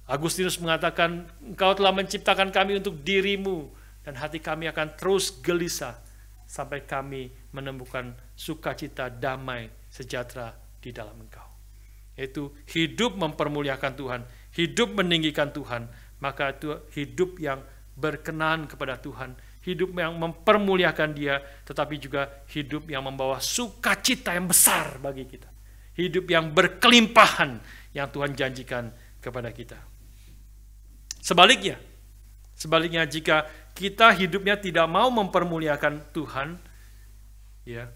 Agustinus mengatakan, Engkau telah menciptakan kami untuk dirimu, dan hati kami akan terus gelisah sampai kami menemukan sukacita, damai, sejahtera di dalam Engkau. Yaitu hidup mempermuliakan Tuhan, hidup meninggikan Tuhan, maka itu hidup yang berkenan kepada Tuhan, hidup yang mempermuliakan Dia, tetapi juga hidup yang membawa sukacita yang besar bagi kita. Hidup yang berkelimpahan yang Tuhan janjikan kepada kita. Sebaliknya jika kita hidupnya tidak mau mempermuliakan Tuhan, ya,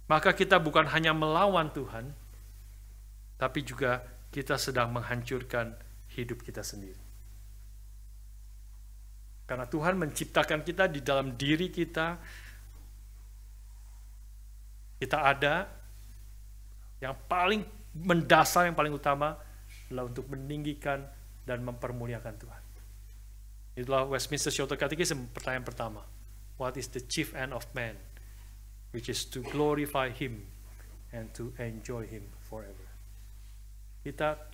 maka kita bukan hanya melawan Tuhan, tapi juga kita sedang menghancurkan hidup kita sendiri. Karena Tuhan menciptakan kita di dalam diri kita ada. Yang paling mendasar, yang paling utama adalah untuk meninggikan dan mempermuliakan Tuhan. Itulah Westminster Shorter Catechism, pertanyaan pertama. What is the chief end of man? Which is to glorify Him and to enjoy Him forever.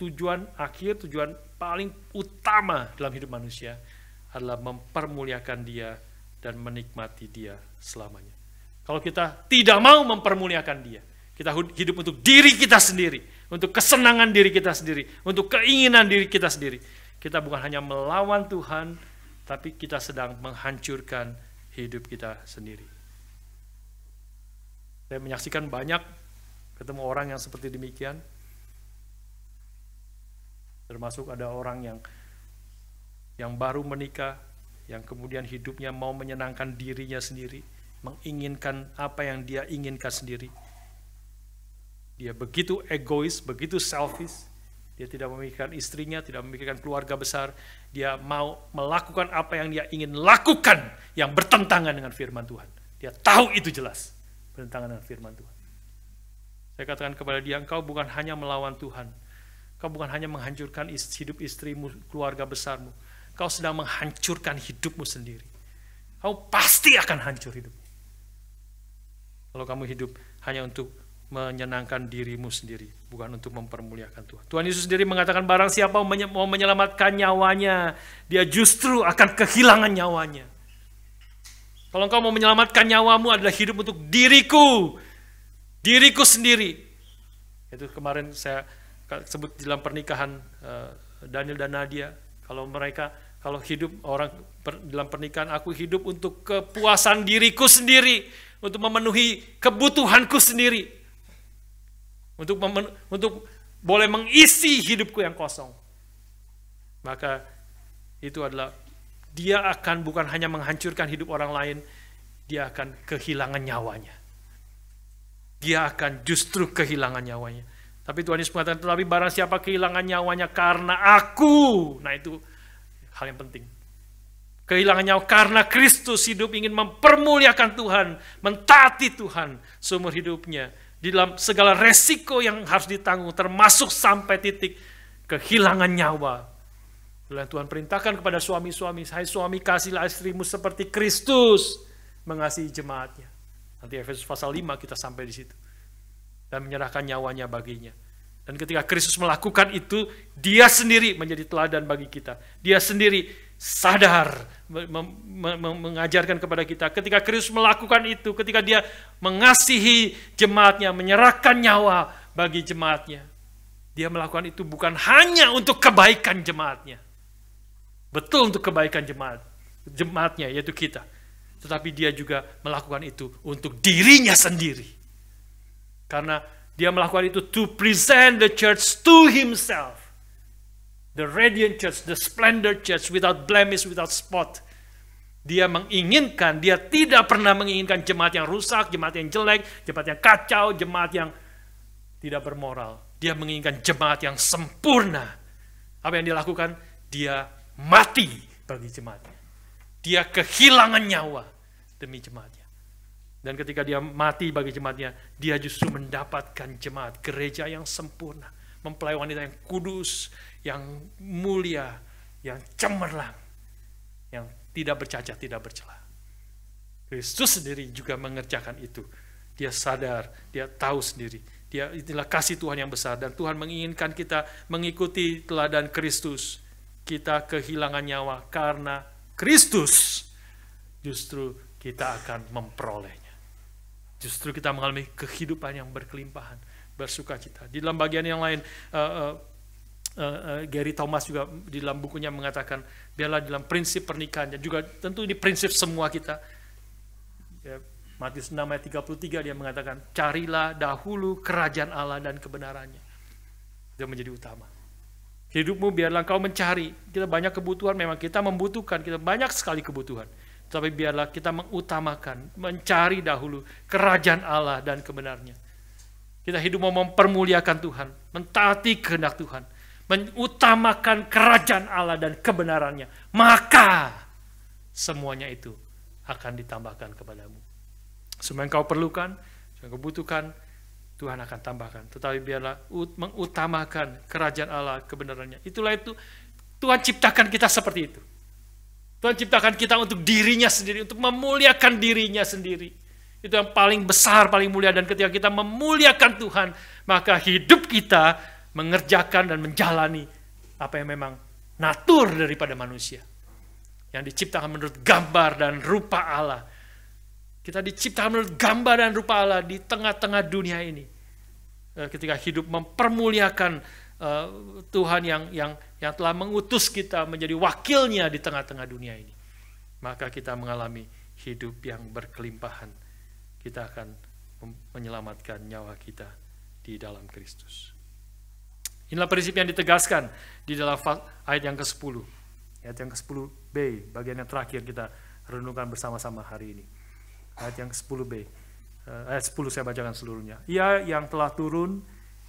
Tujuan paling utama dalam hidup manusia adalah mempermuliakan Dia dan menikmati Dia selamanya. Kalau kita tidak mau mempermuliakan Dia, kita hidup untuk diri kita sendiri, untuk kesenangan diri kita sendiri, untuk keinginan diri kita sendiri. Kita bukan hanya melawan Tuhan, tapi kita sedang menghancurkan hidup kita sendiri. Saya menyaksikan banyak ketemu orang yang seperti demikian. Termasuk ada orang yang baru menikah, yang kemudian hidupnya mau menyenangkan dirinya sendiri, menginginkan apa yang dia inginkan sendiri. Dia begitu egois, begitu selfish. Dia tidak memikirkan istrinya, tidak memikirkan keluarga besar. Dia mau melakukan apa yang dia ingin lakukan yang bertentangan dengan firman Tuhan. Dia tahu itu jelas bertentangan dengan firman Tuhan. Saya katakan kepada dia, engkau bukan hanya melawan Tuhan. Engkau bukan hanya menghancurkan hidup istrimu, keluarga besarmu. Engkau sedang menghancurkan hidupmu sendiri. Kau pasti akan hancur hidupmu. Kalau kamu hidup hanya untuk menyenangkan dirimu sendiri, bukan untuk mempermuliakan Tuhan. Tuhan Yesus sendiri mengatakan barang siapa mau menyelamatkan nyawanya, dia justru akan kehilangan nyawanya. Kalau engkau mau menyelamatkan nyawamu adalah hidup untuk diriku sendiri. Itu kemarin saya sebut dalam pernikahan Daniel dan Nadia, Kalau hidup orang dalam pernikahan, aku hidup untuk kepuasan diriku sendiri, untuk memenuhi kebutuhanku sendiri, untuk boleh mengisi hidupku yang kosong. Maka itu adalah dia akan bukan hanya menghancurkan hidup orang lain, dia akan kehilangan nyawanya. Dia akan justru kehilangan nyawanya. Tapi Tuhan Yesus mengatakan, tetapi barang siapa kehilangan nyawanya karena aku. Nah itu hal yang penting. Kehilangan nyawa karena Kristus hidup, ingin mempermuliakan Tuhan, mentaati Tuhan seumur hidupnya. Di dalam segala resiko yang harus ditanggung, termasuk sampai titik kehilangan nyawa. Dan Tuhan perintahkan kepada suami-suami, hai suami kasihlah istrimu seperti Kristus mengasihi jemaatnya. Nanti Efesus pasal 5 kita sampai di situ. Dan menyerahkan nyawanya baginya. Dan ketika Kristus melakukan itu, dia sendiri menjadi teladan bagi kita. Dia sendiri sadar mengajarkan kepada kita. Ketika Kristus melakukan itu, ketika dia mengasihi jemaatnya, menyerahkan nyawa bagi jemaatnya, dia melakukan itu bukan hanya untuk kebaikan jemaatnya. Betul untuk kebaikan jemaatnya, yaitu kita. Tetapi dia juga melakukan itu untuk dirinya sendiri. Karena dia melakukan itu to present the church to himself. The radiant church, the splendid church, without blemish, without spot. Dia menginginkan, dia tidak pernah menginginkan jemaat yang rusak, jemaat yang jelek, jemaat yang kacau, jemaat yang tidak bermoral. Dia menginginkan jemaat yang sempurna. Apa yang dia lakukan? Dia mati bagi jemaatnya. Dia kehilangan nyawa demi jemaatnya. Dan ketika dia mati bagi jemaatnya, dia justru mendapatkan jemaat gereja yang sempurna, mempelai wanita yang kudus, yang mulia, yang cemerlang, yang tidak bercacat, tidak bercela. Kristus sendiri juga mengerjakan itu. Dia sadar, dia tahu sendiri. Itulah kasih Tuhan yang besar, dan Tuhan menginginkan kita mengikuti teladan Kristus. Kita kehilangan nyawa karena Kristus, justru kita akan memperolehnya. Justru kita mengalami kehidupan yang berkelimpahan, bersukacita. Di dalam bagian yang lain, Gary Thomas juga di dalam bukunya mengatakan, biarlah dalam prinsip pernikahan, dan juga tentu ini prinsip semua kita. Ya, Matius 6 ayat 33 dia mengatakan, carilah dahulu kerajaan Allah dan kebenarannya. Itu menjadi utama. Hidupmu biarlah engkau mencari. Kita banyak kebutuhan, memang kita membutuhkan, kita banyak sekali kebutuhan. Tapi biarlah kita mengutamakan, mencari dahulu kerajaan Allah dan kebenarannya. Kita hidup mau mempermuliakan Tuhan, mentaati kehendak Tuhan, mengutamakan kerajaan Allah dan kebenarannya. Maka semuanya itu akan ditambahkan kepadamu. Semua yang kau perlukan, yang kau butuhkan, Tuhan akan tambahkan. Tetapi biarlah mengutamakan kerajaan Allah, kebenarannya. Itulah itu, Tuhan ciptakan kita seperti itu. Tuhan ciptakan kita untuk dirinya sendiri, untuk memuliakan dirinya sendiri. Itu yang paling besar, paling mulia. Dan ketika kita memuliakan Tuhan, maka hidup kita mengerjakan dan menjalani apa yang memang natur daripada manusia. Yang diciptakan menurut gambar dan rupa Allah. Kita diciptakan menurut gambar dan rupa Allah di tengah-tengah dunia ini. Ketika hidup mempermuliakan Tuhan yang telah mengutus kita menjadi wakilnya di tengah-tengah dunia ini, maka kita mengalami hidup yang berkelimpahan. Kita akan menyelamatkan nyawa kita di dalam Kristus. Inilah prinsip yang ditegaskan di dalam ayat yang ke-10. Ayat yang ke-10b, bagian yang terakhir kita renungkan bersama-sama hari ini. Ayat yang ke-10b. Ayat 10 saya bacakan seluruhnya. Ia yang telah turun,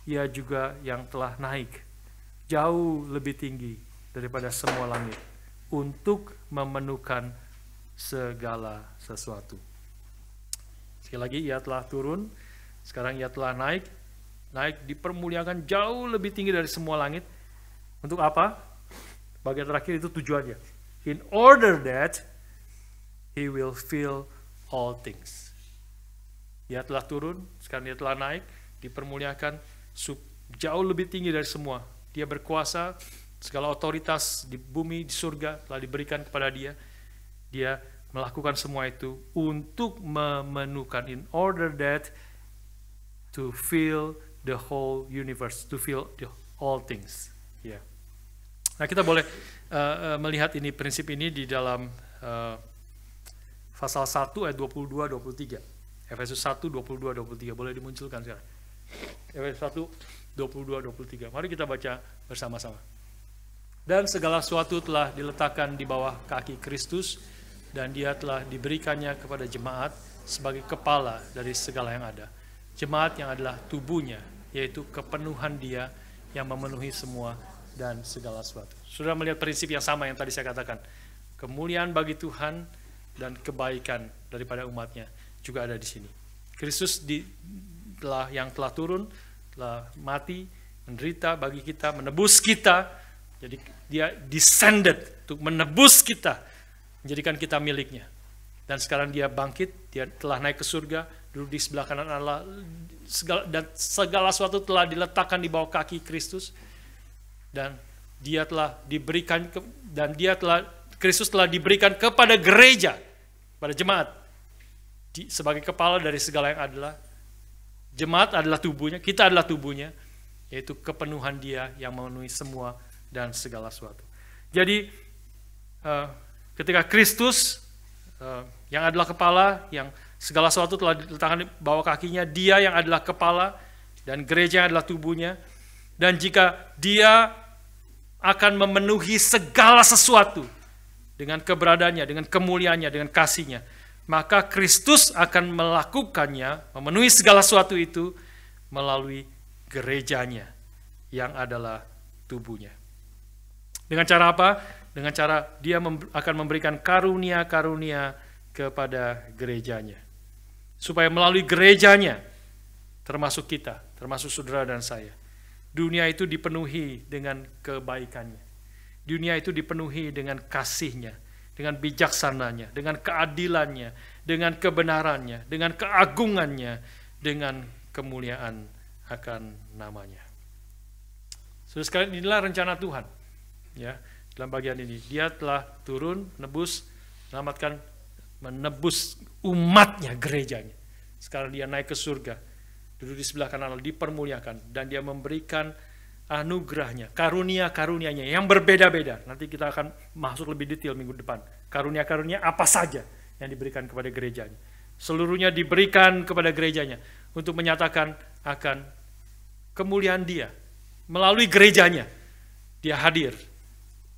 ia juga yang telah naik jauh lebih tinggi daripada semua langit untuk memenuhkan segala sesuatu. Sekali lagi, ia telah turun, sekarang ia telah naik dipermuliakan jauh lebih tinggi dari semua langit. Untuk apa? Bagian terakhir itu tujuannya. In order that he will fill all things. Ia telah turun, sekarang ia telah naik, dipermuliakan jauh lebih tinggi dari semua. Dia berkuasa, segala otoritas di bumi, di surga telah diberikan kepada dia. Dia melakukan semua itu untuk memenuhkan, in order that to fill the whole universe, to fill all things. Ya. Nah, kita boleh melihat ini, prinsip ini di dalam pasal 1 ayat 22-23. Efesus 1, 22-23. Boleh dimunculkan sekarang. Efesus 1, 22-23. Mari kita baca bersama-sama. Dan segala sesuatu telah diletakkan di bawah kaki Kristus, dan dia telah diberikannya kepada jemaat sebagai kepala dari segala yang ada. Jemaat yang adalah tubuhnya, yaitu kepenuhan dia yang memenuhi semua dan segala sesuatu. Sudah melihat prinsip yang sama yang tadi saya katakan. Kemuliaan bagi Tuhan dan kebaikan daripada umatnya juga ada di sini. Kristus yang telah turun, telah mati, menderita bagi kita, menebus kita. Jadi dia descended untuk menebus kita, menjadikan kita miliknya. Dan sekarang dia bangkit, dia telah naik ke surga, duduk di sebelah kanan Allah, dan segala sesuatu telah diletakkan di bawah kaki Kristus. Dan dia telah diberikan, Kristus telah diberikan kepada gereja, pada jemaat, sebagai kepala dari segala yang adalah. Jemaat adalah tubuhnya, kita adalah tubuhnya, yaitu kepenuhan dia yang memenuhi semua dan segala sesuatu. Jadi ketika Kristus yang adalah kepala, yang segala sesuatu telah diletakkan di bawah kakinya, dia yang adalah kepala dan gereja yang adalah tubuhnya, dan jika dia akan memenuhi segala sesuatu dengan keberadaannya, dengan kemuliaannya, dengan kasihnya, maka Kristus akan melakukannya, memenuhi segala sesuatu itu melalui gerejanya yang adalah tubuhnya. Dengan cara apa? Dengan cara dia akan memberikan karunia-karunia kepada gerejanya. Supaya melalui gerejanya, termasuk kita, termasuk saudara dan saya, dunia itu dipenuhi dengan kebaikannya. Dunia itu dipenuhi dengan kasihnya, dengan bijaksananya, dengan keadilannya, dengan kebenarannya, dengan keagungannya, dengan kemuliaan akan namanya. Saudara sekalian, inilah rencana Tuhan. Ya, dalam bagian ini dia telah turun, menebus umatnya, gerejanya. Sekarang dia naik ke surga, duduk di sebelah kanan Allah, dipermuliakan, dan dia memberikan anugerahnya, karunia-karunianya yang berbeda-beda. Nanti kita akan masuk lebih detail minggu depan. Karunia-karunia apa saja yang diberikan kepada gerejanya. Seluruhnya diberikan kepada gerejanya untuk menyatakan akan kemuliaan dia. Melalui gerejanya, dia hadir.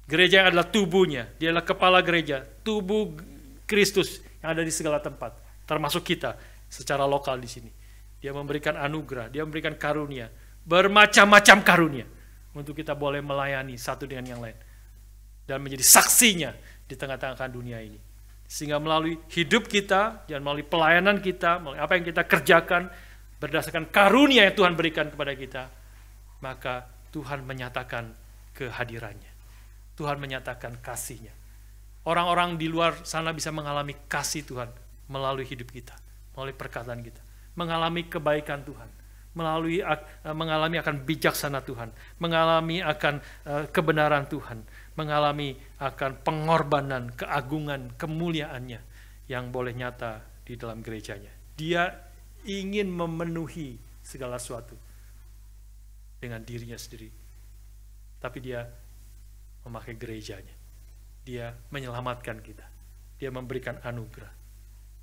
Gereja yang adalah tubuhnya, dia adalah kepala gereja, tubuh Kristus yang ada di segala tempat, termasuk kita secara lokal di sini. Dia memberikan anugerah, dia memberikan karunia, bermacam-macam karunia untuk kita boleh melayani satu dengan yang lain dan menjadi saksinya di tengah-tengah dunia ini. Sehingga melalui hidup kita dan melalui pelayanan kita, melalui apa yang kita kerjakan berdasarkan karunia yang Tuhan berikan kepada kita, maka Tuhan menyatakan kehadirannya. Tuhan menyatakan kasih-Nya. Orang-orang di luar sana bisa mengalami kasih Tuhan melalui hidup kita, melalui perkataan kita, mengalami kebaikan Tuhan, mengalami akan bijaksana Tuhan, mengalami akan kebenaran Tuhan, mengalami akan pengorbanan, keagungan, kemuliaannya yang boleh nyata di dalam gerejanya. Dia ingin memenuhi segala sesuatu dengan dirinya sendiri, tapi dia memakai gerejanya. Dia menyelamatkan kita. Dia memberikan anugerah.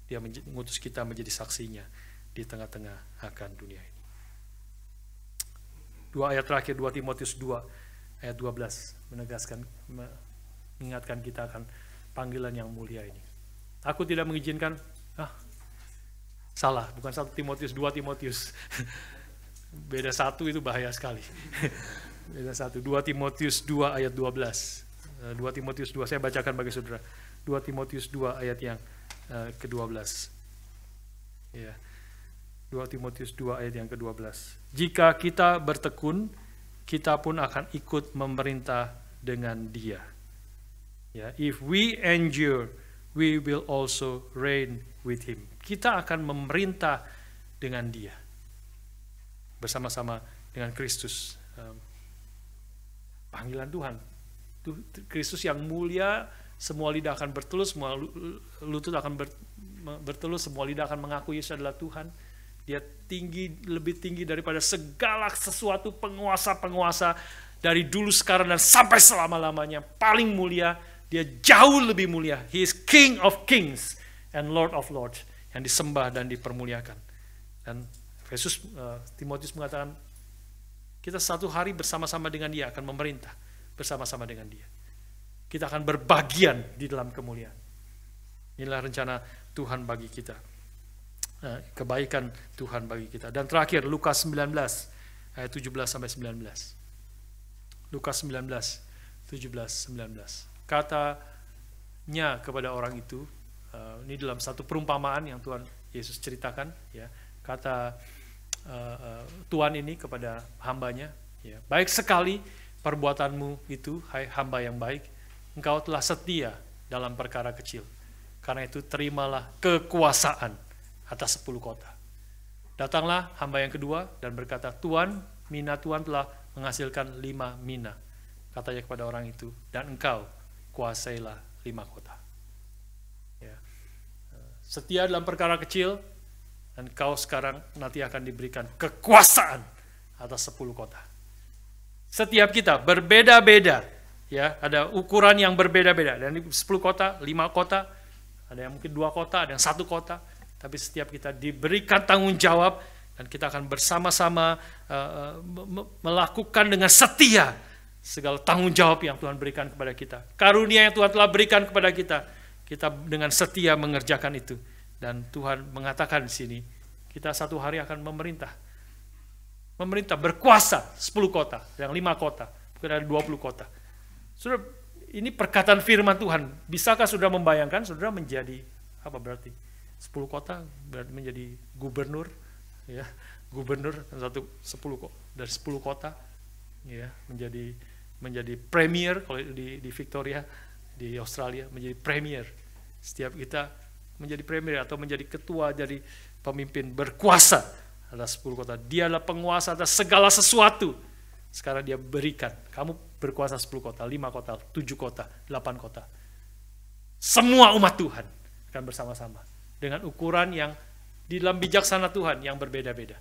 Dia mengutus kita menjadi saksinya di tengah-tengah akan dunia ini. 2 ayat terakhir, 2 Timotius 2 ayat 12 mengingatkan kita akan panggilan yang mulia ini. Aku tidak mengizinkan, salah, bukan 1 Timotius, 2 Timotius. Beda satu itu bahaya sekali. Beda satu, 2 Timotius 2 ayat 12. 2 Timotius 2, saya bacakan bagi saudara. 2 Timotius 2 ayat yang ke-12. Ya. 2 Timotius 2 ayat yang ke-12. Jika kita bertekun, kita pun akan ikut memerintah dengan Dia. Ya, if we endure, we will also reign with Him. Kita akan memerintah dengan Dia. Bersama-sama dengan Kristus. Panggilan Tuhan. Kristus yang mulia, semua lidah akan bertelus, semua lutut akan bertelus, semua lidah akan mengakui Yesus adalah Tuhan. Dia tinggi, lebih tinggi daripada segala sesuatu penguasa-penguasa dari dulu, sekarang, dan sampai selama-lamanya. Paling mulia, dia jauh lebih mulia. He is King of Kings and Lord of Lords, yang disembah dan dipermuliakan. Dan Timotius mengatakan, kita satu hari bersama-sama dengan dia akan memerintah bersama-sama dengan dia. Kita akan berbagian di dalam kemuliaan. Inilah rencana Tuhan bagi kita. Kebaikan Tuhan bagi kita. Dan terakhir, Lukas 19 ayat 17-19. Lukas 19 17-19. Katanya kepada orang itu, ini dalam satu perumpamaan yang Tuhan Yesus ceritakan, ya. Kata Tuhan ini kepada hambanya, ya, baik sekali perbuatanmu itu, hai hamba yang baik, engkau telah setia dalam perkara kecil, karena itu terimalah kekuasaan atas 10 kota. Datanglah hamba yang kedua dan berkata, Tuhan, mina Tuhan telah menghasilkan 5 mina. Katanya kepada orang itu, dan engkau kuasailah 5 kota. Ya. Setia dalam perkara kecil, dan kau sekarang nanti akan diberikan kekuasaan atas 10 kota. Setiap kita berbeda-beda, ya, ada ukuran yang berbeda-beda. Dan 10 kota, 5 kota, ada yang mungkin 2 kota, ada yang 1 kota. Tapi setiap kita diberikan tanggung jawab, dan kita akan bersama-sama melakukan dengan setia segala tanggung jawab yang Tuhan berikan kepada kita. Karunia yang Tuhan telah berikan kepada kita, kita dengan setia mengerjakan itu. Dan Tuhan mengatakan di sini, kita satu hari akan memerintah berkuasa 10 kota, yang 5 kota, bukan ada 20 kota. Saudara, ini perkataan firman Tuhan. Bisakah saudara membayangkan saudara menjadi apa berarti? 10 kota berarti menjadi gubernur, ya, gubernur dari 10 kota, ya, menjadi premier kalau di Victoria di Australia, menjadi premier. Setiap kita menjadi premier atau menjadi ketua, jadi pemimpin berkuasa atas 10 kota. Dia adalah penguasa atas segala sesuatu. Sekarang dia berikan, kamu berkuasa 10 kota, 5 kota, 7 kota, 8 kota. Semua umat Tuhan akan bersama-sama dengan ukuran yang di dalam bijaksana Tuhan yang berbeda-beda.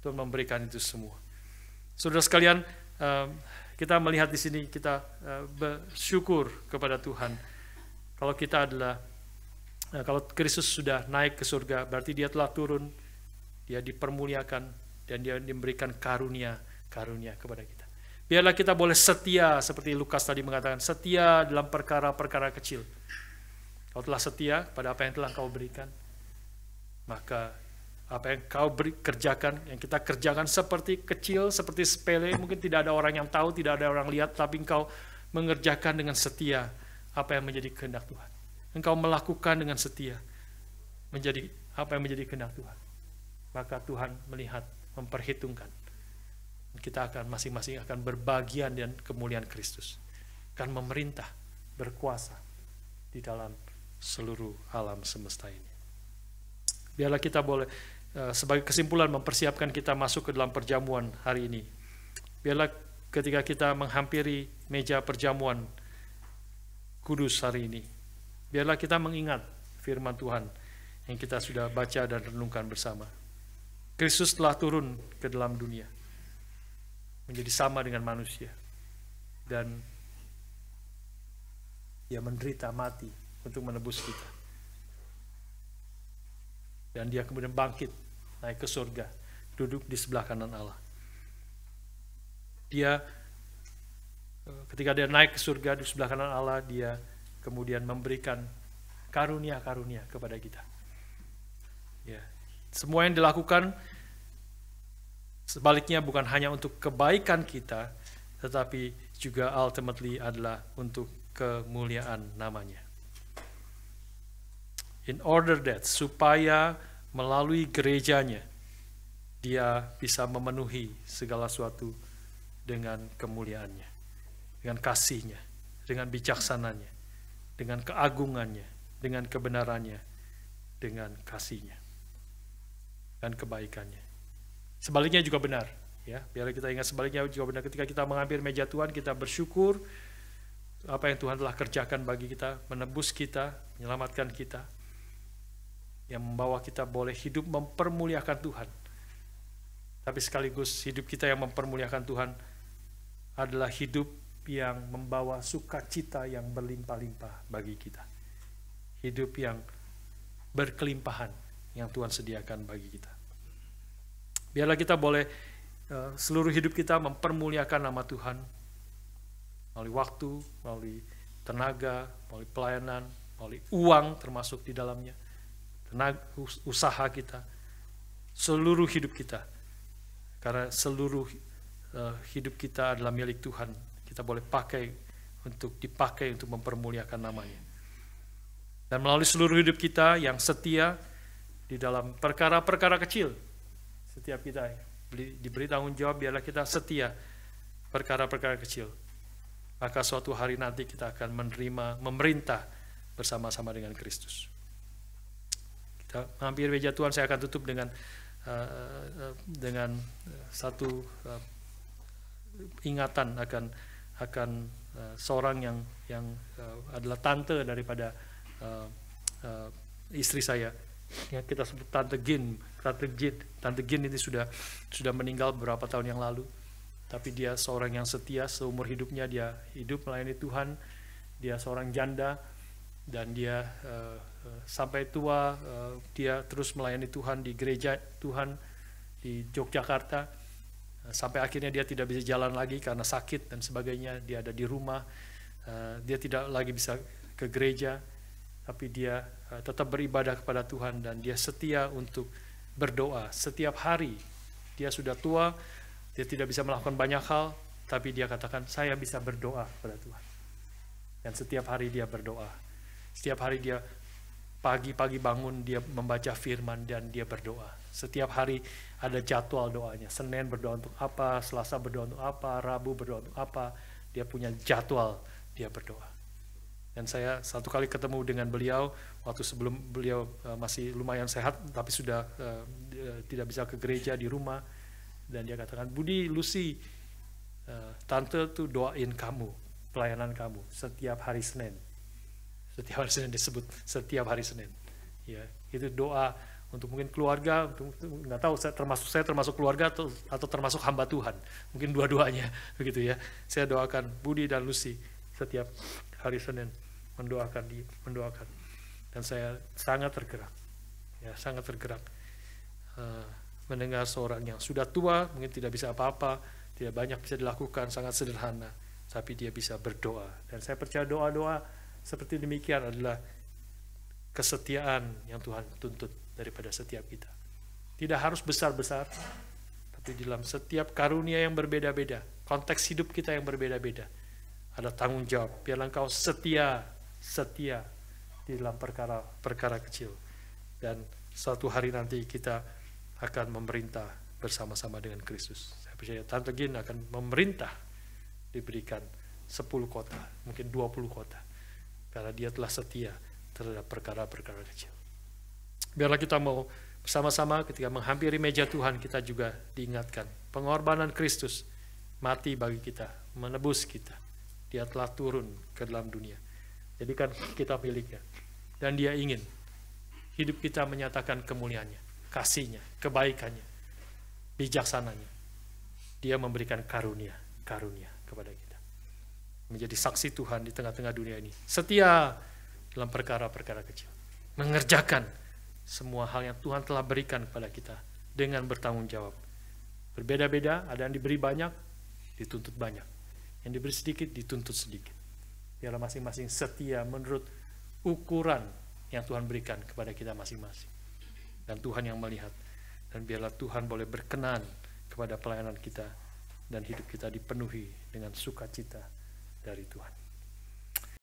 Tuhan memberikan itu semua. Saudara sekalian, kita melihat di sini, kita bersyukur kepada Tuhan. Kalau kita adalah, kalau Kristus sudah naik ke surga, berarti dia telah turun, dia dipermuliakan, dan dia memberikan karunia kepada kita. Biarlah kita boleh setia, seperti Lukas tadi mengatakan, setia dalam perkara-perkara kecil. Kau telah setia pada apa yang telah kau berikan, maka apa yang kau kerjakan, yang kita kerjakan seperti kecil, seperti sepele, mungkin tidak ada orang yang tahu, tidak ada orang lihat, tapi engkau mengerjakan dengan setia apa yang menjadi kehendak Tuhan. Engkau melakukan dengan setia menjadi apa yang menjadi kehendak Tuhan. Maka Tuhan melihat, memperhitungkan. Kita akan masing-masing akan berbagian dan kemuliaan Kristus. Akan memerintah, berkuasa di dalam seluruh alam semesta ini. Biarlah kita boleh sebagai kesimpulan mempersiapkan kita masuk ke dalam perjamuan hari ini. Biarlah ketika kita menghampiri meja perjamuan kudus hari ini, biarlah kita mengingat firman Tuhan yang kita sudah baca dan renungkan bersama. Kristus telah turun ke dalam dunia, menjadi sama dengan manusia, dan dia menderita mati untuk menebus kita. Dan dia kemudian bangkit, naik ke surga, duduk di sebelah kanan Allah. Dia, ketika dia naik ke surga di sebelah kanan Allah, dia kemudian memberikan karunia-karunia kepada kita. Ya, semua yang dilakukan sebaliknya bukan hanya untuk kebaikan kita, tetapi juga ultimately adalah untuk kemuliaan namanya. In order that, supaya melalui gerejanya, dia bisa memenuhi segala sesuatu dengan kemuliaannya, dengan kasihnya, dengan bijaksananya, dengan keagungannya, dengan kebenarannya, dengan kasihnya, dan kebaikannya. Sebaliknya juga benar, ya. Biar kita ingat sebaliknya juga benar. Ketika kita mengambil meja Tuhan, kita bersyukur apa yang Tuhan telah kerjakan bagi kita, menebus kita, menyelamatkan kita, yang membawa kita boleh hidup mempermuliakan Tuhan. Tapi sekaligus hidup kita yang mempermuliakan Tuhan adalah hidup yang membawa sukacita yang berlimpah-limpah bagi kita. Hidup yang berkelimpahan yang Tuhan sediakan bagi kita. Biarlah kita boleh seluruh hidup kita mempermuliakan nama Tuhan melalui waktu, melalui tenaga, melalui pelayanan, melalui uang termasuk di dalamnya, tenaga, usaha kita, seluruh hidup kita. Karena seluruh hidup kita adalah milik Tuhan. Kita boleh dipakai untuk mempermuliakan namanya. Dan melalui seluruh hidup kita yang setia di dalam perkara-perkara kecil, setiap kita diberi tanggung jawab, biarlah kita setia perkara-perkara kecil. Maka suatu hari nanti kita akan memerintah bersama-sama dengan Kristus. Kita hampir meja Tuhan, saya akan tutup dengan satu ingatan akan seorang yang adalah tante daripada istri saya. Ya, kita sebut Tante Gin. Tante Gin ini sudah meninggal beberapa tahun yang lalu. Tapi dia seorang yang setia, seumur hidupnya dia hidup melayani Tuhan. Dia seorang janda dan dia sampai tua dia terus melayani Tuhan di gereja Tuhan di Yogyakarta. Sampai akhirnya dia tidak bisa jalan lagi karena sakit dan sebagainya. Dia ada di rumah, dia tidak lagi bisa ke gereja, tapi dia tetap beribadah kepada Tuhan dan dia setia untuk berdoa setiap hari. Dia sudah tua, dia tidak bisa melakukan banyak hal, tapi dia katakan, saya bisa berdoa kepada Tuhan. Dan setiap hari dia berdoa. Setiap hari dia pagi-pagi bangun, dia membaca firman dan dia berdoa. Setiap hari ada jadwal doanya. Senin berdoa untuk apa, Selasa berdoa untuk apa, Rabu berdoa untuk apa. Dia punya jadwal, dia berdoa. Dan saya satu kali ketemu dengan beliau, waktu sebelum beliau masih lumayan sehat, tapi sudah tidak bisa ke gereja di rumah. Dan dia katakan, Budi, Lucy, tante tuh doain kamu, pelayanan kamu, setiap hari Senin. Setiap hari Senin disebut, setiap hari Senin. Ya, itu doa untuk mungkin keluarga, nggak tahu saya termasuk keluarga atau termasuk hamba Tuhan, mungkin dua-duanya begitu ya. Saya doakan Budi dan Lucy setiap hari Senin mendoakan. Dan saya sangat tergerak, ya sangat tergerak mendengar seorang yang sudah tua, mungkin tidak bisa apa-apa, tidak banyak bisa dilakukan, sangat sederhana, tapi dia bisa berdoa. Dan saya percaya doa-doa seperti demikian adalah kesetiaan yang Tuhan tuntut daripada setiap kita. Tidak harus besar-besar, tapi dalam setiap karunia yang berbeda-beda, konteks hidup kita yang berbeda-beda, ada tanggung jawab. Biarlah engkau setia di dalam perkara kecil. Dan suatu hari nanti kita akan memerintah bersama-sama dengan Kristus. Saya percaya Tante Gin akan memerintah, diberikan 10 kota, mungkin 20 kota. Karena dia telah setia terhadap perkara-perkara kecil. Biarlah kita mau bersama-sama ketika menghampiri meja Tuhan, kita juga diingatkan. Pengorbanan Kristus mati bagi kita, menebus kita. Dia telah turun ke dalam dunia. Jadikan kita miliknya. Dan dia ingin hidup kita menyatakan kemuliaannya, kasihnya, kebaikannya, bijaksananya. Dia memberikan karunia kepada kita. Menjadi saksi Tuhan di tengah-tengah dunia ini. Setia dalam perkara-perkara kecil. Mengerjakan semua hal yang Tuhan telah berikan kepada kita dengan bertanggung jawab. Berbeda-beda, ada yang diberi banyak, dituntut banyak. Yang diberi sedikit, dituntut sedikit. Biarlah masing-masing setia menurut ukuran yang Tuhan berikan kepada kita masing-masing. Dan Tuhan yang melihat. Dan biarlah Tuhan boleh berkenan kepada pelayanan kita dan hidup kita dipenuhi dengan sukacita dari Tuhan.